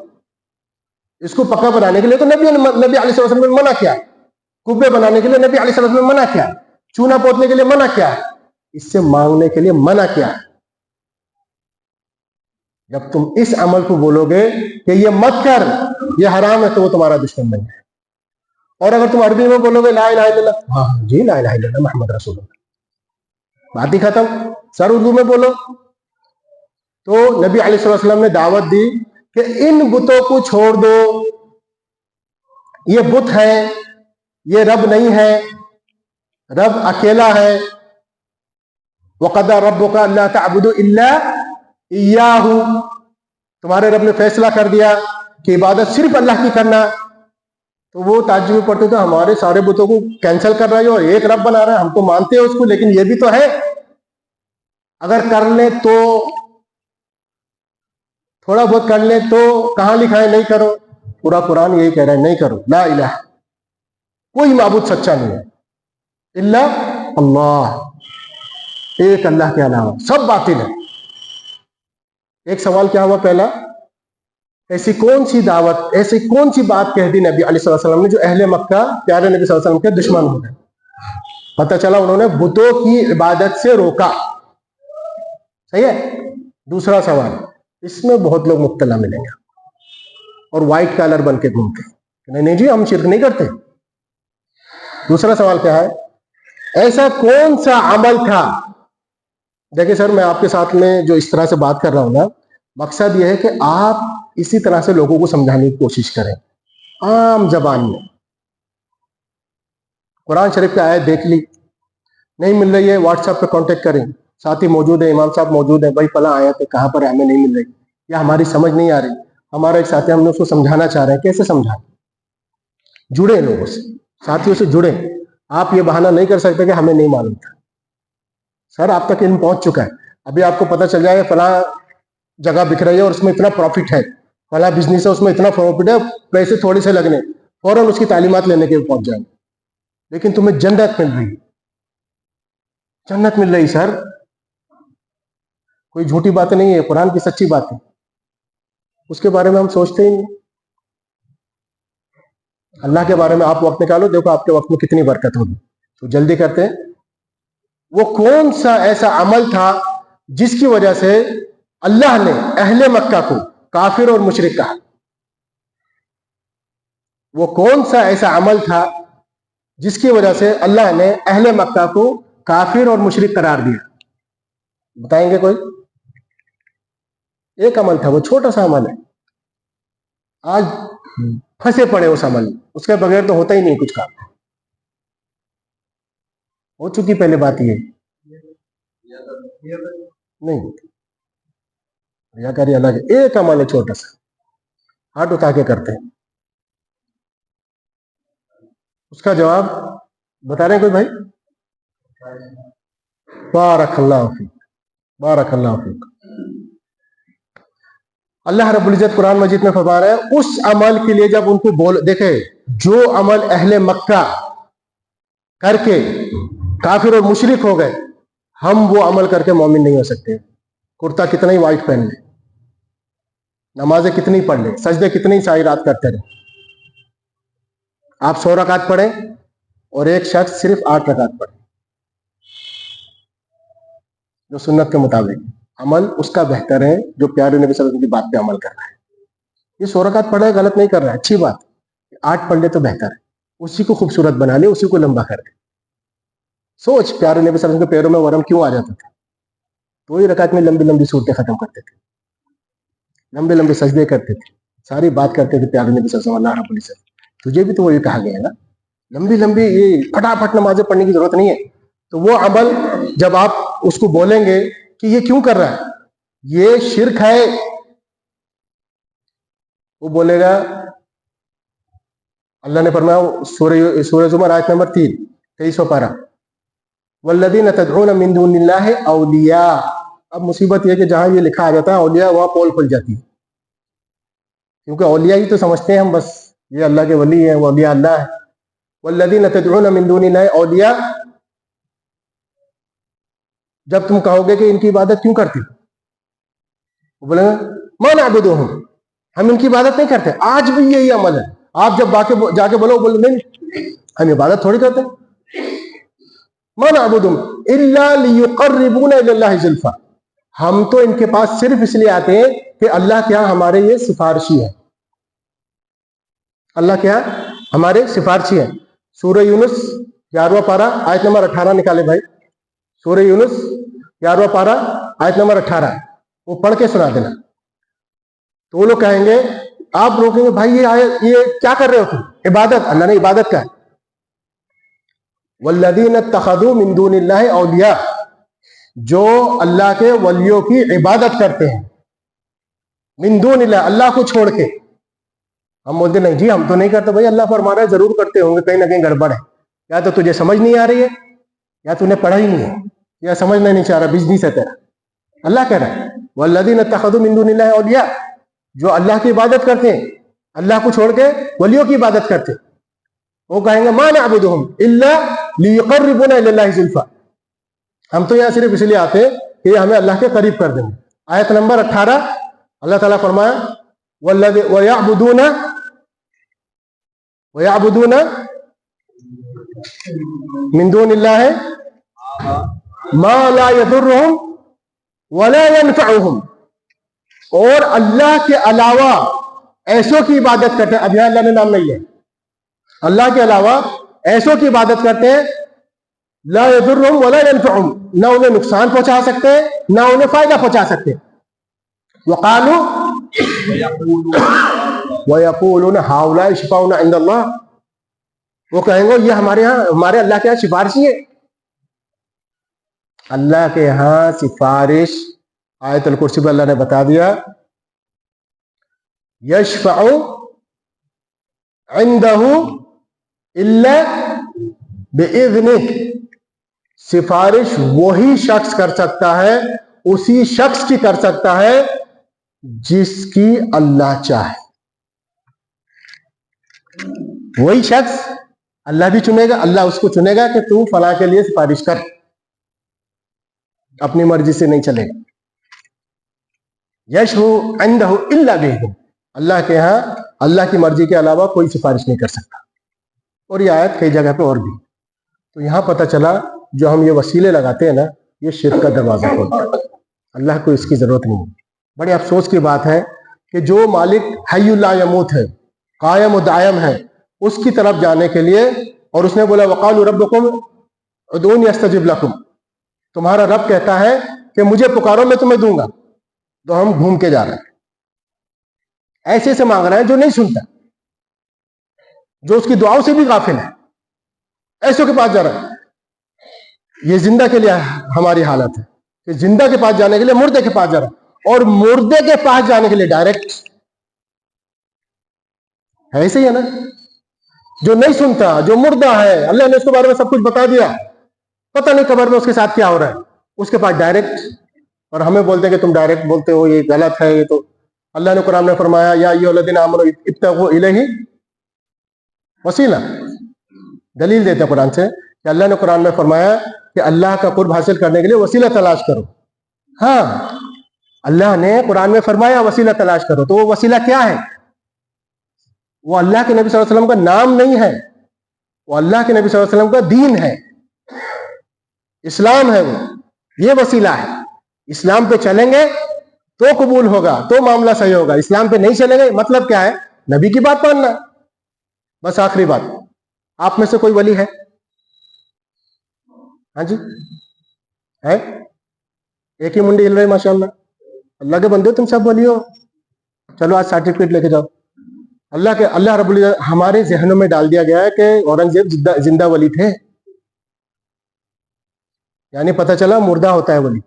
اس کو پکا بنانے کے لیے تو نبی علیہ السلام نے منع کیا. کبے بنانے کے لیے نبی علیہ السلام نے منع کیا. چونا پوتنے کے لیے منع کیا. اس سے مانگنے کے لیے منع کیا. جب تم اس عمل کو بولو گے کہ یہ مت کر، یہ حرام ہے، تو وہ تمہارا دشمن بن جائے. اور اگر تم عربی میں بولو گے لا الہ الا اللہ، ہاں جی لا الہ الا اللہ محمد رسول اللہ، بات ہی ختم. سر اردو میں بولو. تو نبی علیہ السلام نے دعوت دی کہ ان بتوں کو چھوڑ دو، یہ بت ہے، یہ رب نہیں ہے، رب اکیلا ہے. وَقَضَىٰ رَبُّكَ أَلَّا تَعْبُدُوا إِلَّا إِيَّاهُ، تمہارے رب نے فیصلہ کر دیا کہ عبادت صرف اللہ کی کرنا. تو وہ تعجب میں پڑتے تھے، ہمارے سارے بتوں کو کینسل کر رہا ہے اور ایک رب بنا رہا ہے، ہم تو مانتے ہیں اس کو، لیکن یہ بھی تو ہے. اگر کر لیں تو تھوڑا بہت کر لیں تو کہاں لکھا ہے نہیں کرو؟ پورا قرآن یہی کہہ رہا ہے نہیں کرو. لا الہ، کوئی معبود سچا نہیں ہے الا اللہ، ایک اللہ کے علاوہ سب باطل ہے. ایک سوال کیا ہوا پہلا، ایسی کون سی دعوت، ایسی کون سی بات کہہ دی نبی علیہ السلام نے جو اہل مکہ پیارے نبی صلی اللہ علیہ وسلم کے دشمن ہو گئے؟ پتہ چلا انہوں نے بتوں کی عبادت سے روکا. صحیح ہے. دوسرا سوال، اس میں بہت لوگ مبتلا ملیں گے اور وائٹ کالر بن کے گھومتے ہیں، نہیں جی ہم شرک نہیں کرتے. دوسرا سوال کیا ہے، ایسا کون سا عمل تھا؟ دیکھیں سر، میں آپ کے ساتھ میں جو اس طرح سے بات کر رہا ہوں نا، مقصد یہ ہے کہ آپ اسی طرح سے لوگوں کو سمجھانے کی کوشش کریں عام زبان میں. قرآن شریف کی آیت دیکھ لی، نہیں مل رہی ہے، واٹس ایپ پہ کانٹیکٹ کریں، ساتھی موجود ہیں، امام صاحب موجود ہیں، بھائی فلاں آیت ہے، کہاں پر ہے، ہمیں نہیں مل رہی، یا ہماری سمجھ نہیں آ رہی. ہمارا ایک ساتھی، ہم نے اس کو سمجھانا چاہ رہے ہیں، کیسے سمجھائیں؟ جڑے لوگوں سے، ساتھیوں سے جڑے. آپ یہ بہانہ نہیں کر سکتے کہ ہمیں نہیں معلوم تھا. سر آپ تک علم پہنچ چکا ہے، ابھی آپ کو پتہ چل جائے کہ فلاں جگہ بک رہی ہے اور اس میں اتنا پروفٹ ہے، فلاں بزنس ہے اس میں اتنا پروفٹ ہے، پیسے تھوڑے سے لگنے، فوراً اس کی تعلیمات لینے کے پہنچ جائیں. لیکن تمہیں جنت مل رہی، جنت مل رہی سر، کوئی جھوٹی بات نہیں ہے، قرآن کی سچی بات ہے. اس کے بارے میں ہم سوچتے ہی نہیں. اللہ کے بارے میں آپ وقت نکالو، دیکھو آپ کے وقت میں کتنی برکت ہوگی. تو جلدی کرتے ہیں. وہ کون سا ایسا عمل تھا جس کی وجہ سے اللہ نے اہل مکہ کو کافر اور مشرک کہا؟ وہ کون سا ایسا عمل تھا جس کی وجہ سے اللہ نے اہل مکہ کو کافر اور مشرک قرار دیا؟ بتائیں گے کوئی؟ ایک عمل تھا، وہ چھوٹا سا عمل ہے، آج پھنسے پڑے اس عمل میں، اس کے بغیر تو ہوتا ہی نہیں کچھ کام۔ ہو چکی پہلے بات یہ نہیں ہوتی، ریاکاری الگ ہے، ایک عمل ہے چھوٹا سا، ہاتھ اٹھا کے کرتے ہیں، اس کا جواب بتا رہے ہیں کوئی بھائی؟ بارک اللہ فیک، بارک اللہ فیک۔ اللہ رب العزت قرآن مجید میں فرما رہا ہے اس عمل کے لیے جب ان کو دیکھے جو عمل اہل مکہ کر کے کافر اور مشرک ہو گئے، ہم وہ عمل کر کے مومن نہیں ہو سکتے۔ کرتا کتنا ہی وائٹ پہن لے، نمازیں کتنی پڑھ لے، سجدے کتنی ساری رات کرتے رہے، آپ 100 رکعت پڑھیں اور ایک شخص صرف 8 رکعت پڑھے جو سنت کے مطابق، عمل اس کا بہتر ہے جو پیارے نبی صلی اللہ علیہ وسلم کی بات پہ عمل کر رہا ہے۔ یہ 100 رکعت پڑھا ہے، غلط نہیں کر رہا ہے، اچھی بات، 8 پڑھ لے تو بہتر ہے، اسی کو خوبصورت بنا لے، اسی کو لمبا کر دے۔ سوچ پیارے نبی صلی اللہ علیہ وسلم کے پیروں میں ورم کیوں آ جاتا تھا؟ تو ہی رکعت میں لمبی لمبی صورتیں ختم کرتے تھے، لمبے لمبے سجدے کرتے تھے، ساری بات کرتے تھے پیارے نبی صلی اللہ علیہ وسلم۔ اللہ رب العزت تجھے بھی تو وہی کہا گیا ہے نا، لمبی لمبی یہ پھٹافٹ نمازیں پڑھنے کی ضرورت نہیں ہے۔ تو وہ عمل جب آپ اس کو بولیں گے کہ یہ کیوں کر رہا ہے، یہ شرک ہے، وہ بولے گا، اللہ نے فرمایا سورہ زمر آیت نمبر 23 پارہ، والذین تدعون من دون اللہ اولیاء۔ اب مصیبت یہ کہ جہاں یہ لکھا آ جاتا ہے اولیاء، وہاں پول کھل جاتی ہے، کیونکہ اولیاء ہی تو سمجھتے ہیں ہم، بس یہ اللہ کے ولی ہیں، وہ اولیاء اللہ ہے۔ والذین تدعون من دون اللہ اولیاء، جب تم کہو گے کہ ان کی عبادت کیوں کرتے، وہ بولیں گے ما نعبدہم، ہم ان کی عبادت نہیں کرتے۔ آج بھی یہی عمل ہے، آپ جب جا کے بولو، بولے نہیں ہم عبادت تھوڑی کرتے، ما نعبدہم الا لیقربونا الی اللہ زلفی، ہم تو ان کے پاس صرف اس لیے آتے ہیں کہ اللہ کیا ہمارے یہ سفارشی ہے، اللہ کیا ہمارے سفارشی ہیں۔ سورہ یونس 11واں پارہ آیت نمبر 18 نکالے بھائی، سورہ یونس 11واں پارہ آیت نمبر 18، وہ پڑھ کے سنا دینا۔ تو وہ لوگ کہیں گے، آپ لوگ کہیں گے بھائی یہ کیا کر رہے ہو تم؟ عبادت، اللہ نے عبادت کا ہے۔ والذین اتخذوا من دون اللہ اولیاء، جو اللہ کے ولیوں کی عبادت کرتے ہیں، من دون اللہ، اللہ کو چھوڑ کے۔ ہم بولتے نہیں جی ہم تو نہیں کرتے، بھائی اللہ فرما رہا ہے ضرور کرتے ہوں گے، کہیں نہ کہیں گڑبڑ ہے، یا تو تجھے سمجھ نہیں آ رہی ہے، یا تو نے پڑھا ہی نہیں ہے، یا سمجھنا نہیں چاہ رہا، بزنس ہے تیرا۔ اللہ کہہ رہا ہے والذین اتخذوا من دون اللہ اولیاء، جو اللہ کی عبادت کرتے ہیں، اللہ کو چھوڑ کے ولیوں کی عبادت کرتے ہیں، وہ کہیں گے ما نعبدہم الا لیقربونا الی اللہ زلفی، ہم تو یہاں صرف اس لیے آتے ہیں کہ یہ ہمیں اللہ کے قریب کر دیں گے۔ آیت نمبر 18 اللہ تعالیٰ فرمایا وَيَعْبُدُونَ مِن دُونِ اللَّهِ مَا لَا يَضُرُّهُمْ وَلَا يَنْفَعُهُمْ، اور اللہ کے علاوہ ایسوں کی عبادت کرتے ہیں۔ اب یہاں اللہ نے نام نہیں ہے، اللہ کے علاوہ ایسوں کی عبادت کرتے ہیں، لا يضرهم ولا ينفعهم، نہ انہیں نقصان پہنچا سکتے نہ انہیں فائدہ پہنچا سکتے۔ وقالوا وَيَقُولُونَ هَؤُلَاءِ شُفَعَاؤُنَا عِندَ اللَّهِ، وہ کہیں گے یہ ہمارے اللہ کے یہاں سفارشی ہے۔ اللہ کے یہاں سفارش آیت الکرسی پر اللہ نے بتا دیا، یشفع عنده الا باذنہ، سفارش وہی شخص کر سکتا ہے، اسی شخص کی کر سکتا ہے جس کی اللہ چاہے۔ وہی شخص اللہ بھی چنے گا، اللہ اس کو چنے گا کہ تو فلاں کے لیے سفارش کر، اپنی مرضی سے نہیں چلے گا۔ یشفع عنده الا باذنہ، اللہ کے ہاں اللہ کی مرضی کے علاوہ کوئی سفارش نہیں کر سکتا۔ اور یہ آیت کئی جگہ پہ اور بھی۔ تو یہاں پتہ چلا جو ہم یہ وسیلے لگاتے ہیں نا، یہ شرک کا دروازہ کھولتا ہے، اللہ کو اس کی ضرورت نہیں ہے۔ بڑے افسوس کی بات ہے کہ جو مالک حی لا یموت ہے، قائم و دائم ہے، اس کی طرف جانے کے لیے اور اس نے بولا وقالوا ربکم ادعونی استجب لکم، تمہارا رب کہتا ہے کہ مجھے پکارو میں تمہیں دوں گا. تو ہم گھوم کے جا رہے ہیں، ایسے سے مانگ رہے ہیں جو نہیں سنتا، جو اس کی دعاؤں سے بھی غافل ہے، ایسوں کے پاس جا رہا ہے. یہ زندہ کے لیے ہماری حالت ہے کہ زندہ کے پاس جانے کے لیے مردے کے پاس جا رہا ہے، اور مردے کے پاس جانے کے لیے ڈائریکٹ ہے. ایسے ہی ہے نا، جو نہیں سنتا، جو مردہ ہے، اللہ نے اس کے بارے میں سب کچھ بتا دیا، پتہ نہیں قبر میں اس کے ساتھ کیا ہو رہا ہے، اس کے پاس ڈائریکٹ. اور ہمیں بولتے ہیں کہ تم ڈائریکٹ بولتے ہو، یہ غلط ہے. یہ تو اللہ نے قرآن میں فرمایا یا ایھا الذین آمنوا ابتغوا الیہ وسیلہ. دلیل دیتے ہیں قرآن سے کہ اللہ نے قرآن میں فرمایا کہ اللہ کا قرب حاصل کرنے کے لیے وسیلہ تلاش کرو. ہاں، اللہ نے قرآن میں فرمایا وسیلہ تلاش کرو، تو وہ وسیلہ کیا ہے؟ وہ اللہ کے نبی صلی اللہ علیہ وسلم کا نام نہیں ہے، وہ اللہ کے نبی صلی اللہ علیہ وسلم کا دین ہے، اسلام ہے. وہ یہ وسیلہ ہے. اسلام پہ چلیں گے تو قبول ہوگا، تو معاملہ صحیح ہوگا. اسلام پہ نہیں چلیں گے، مطلب کیا ہے؟ نبی کی بات ماننا. بس آخری بات، آپ میں سے کوئی ولی ہے؟ ہاں جی ہے؟ ایک ہی منڈی ہل رہے ماشاء اللہ. اللہ کے بندے تم سب ولی ہو. چلو آج سرٹیفکیٹ لے کے جاؤ. اللہ رب العزت ہمارے ذہنوں میں ڈال دیا گیا ہے کہ اورنگزیب زندہ ولی تھے، یعنی پتہ چلا مردہ ہوتا ہے ولی.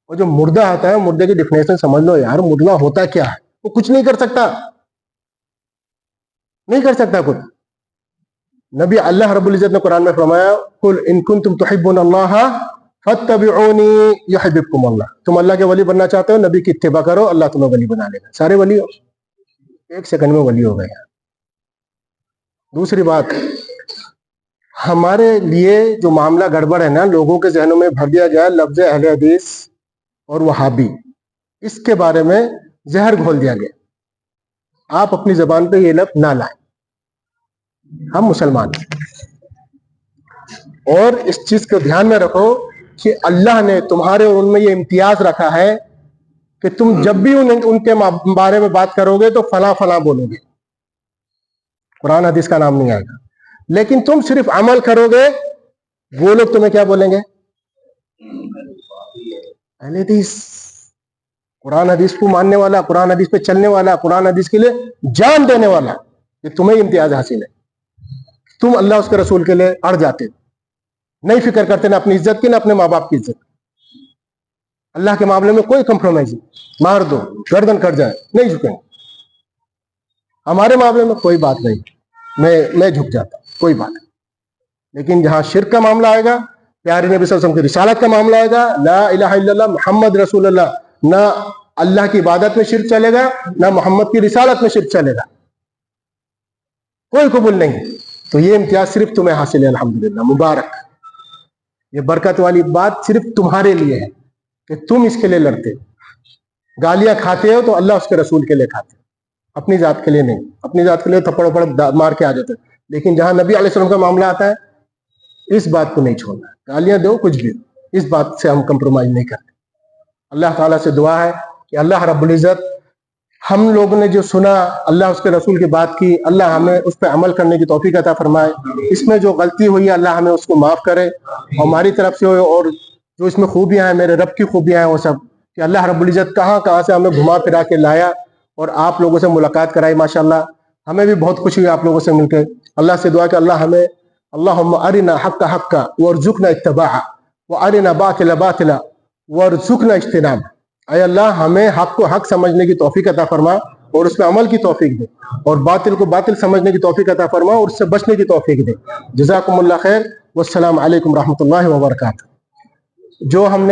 اور جو مردہ ہوتا ہے، مردے کی ڈیفینیشن سمجھ لو یار. مردہ ہوتا کیا ہے؟ وہ کچھ نہیں کر سکتا، نہیں کر سکتا کچھ. نبی اللہ رب العزت نے قرآن میں فرمایا قل ان کنتم تحبون اللہ فاتبعونی یحببکم اللہ. تم اللہ کے ولی بننا چاہتے ہو، نبی کی اتباع کرو، اللہ تمہیں ولی بنا لے گا. سارے ولی ہو، ایک سیکنڈ میں ولی ہو گئے. دوسری بات، ہمارے لیے جو معاملہ گڑبڑ ہے نا، لوگوں کے ذہنوں میں بھر دیا گیا لفظ اہل حدیث اور وہابی، اس کے بارے میں زہر گھول دیا گیا. آپ اپنی زبان پہ یہ لفظ نہ لائیں. ہم مسلمان ہیں، اور اس چیز کو دھیان میں رکھو کہ اللہ نے تمہارے ان میں یہ امتیاز رکھا ہے کہ تم جب بھی ان کے بارے میں بات کرو گے تو فلاں فلاں بولو گے، قرآن حدیث کا نام نہیں آئے گا. لیکن تم صرف عمل کرو گے، وہ لوگ تمہیں کیا بولیں گے؟ اہل حدیث. قرآن حدیث کو ماننے والا، قرآن حدیث پہ چلنے والا، قرآن حدیث کے لیے جان دینے والا. یہ تمہیں امتیاز حاصل ہے. تم اللہ اس کے رسول کے لیے اڑ جاتے، نہیں فکر کرتے نہ اپنی عزت کی نہ اپنے ماں باپ کی عزت. اللہ کے معاملے میں کوئی کمپرومائز نہیں، مار دو گردن کٹ جائے نہیں جھکیں. ہمارے معاملے میں کوئی بات نہیں، میں جھک جاتا، کوئی بات نہیں. لیکن جہاں شرک کا معاملہ آئے گا، پیارے نبی صلی اللہ علیہ وسلم کی رسالت کا معاملہ آئے گا، لا الہ الا اللہ محمد رسول اللہ، نہ اللہ کی عبادت میں شرک چلے گا، نہ محمد کی رسالت میں شرک چلے گا، کوئی قبول نہیں. تو یہ امتیاز صرف تمہیں حاصل ہے، الحمدللہ، مبارک. یہ برکت والی بات صرف تمہارے لیے ہے کہ تم اس کے لیے لڑتے ہو. گالیاں کھاتے ہو تو اللہ اس کے رسول کے لیے کھاتے ہو، اپنی ذات کے لیے نہیں. اپنی ذات کے لیے تھپڑ وپڑ مار کے آ جاتے. لیکن جہاں نبی علیہ السلام کا معاملہ آتا ہے، اس بات کو نہیں چھوڑنا. گالیاں دو، کچھ بھی، اس بات سے ہم کمپرومائز نہیں کرتے. اللہ تعالیٰ سے دعا ہے کہ اللہ رب العزت ہم لوگوں نے جو سنا، اللہ اس کے رسول کی بات کی، اللہ ہمیں اس پہ عمل کرنے کی توفیق عطا فرمائے. اس میں جو غلطی ہوئی ہے اللہ ہمیں اس کو معاف کرے، اور ہماری طرف سے ہو. اور جو اس میں خوبیاں ہیں، میرے رب کی خوبیاں ہیں وہ سب، کہ اللہ رب العزت کہاں کہاں سے ہمیں گھما پھرا کے لایا اور آپ لوگوں سے ملاقات کرائی. ماشاءاللہ ہمیں بھی بہت خوشی ہوئی آپ لوگوں سے مل کے. اللہ سے دعا کہ اللہ ہمیں اللہم ارنا حق حقا وارزقنا اتباعہ وارنا باطل باطلا وارزقنا اجتنابہ. اے اللہ ہمیں حق کو حق سمجھنے کی توفیق عطا فرما اور اس پہ عمل کی توفیق دے، اور باطل کو باطل سمجھنے کی توفیق عطا فرما اور اس سے بچنے کی توفیق دے. جزاکم اللہ خیر، والسلام علیکم رحمۃ اللہ وبرکاتہ. جو ہم نے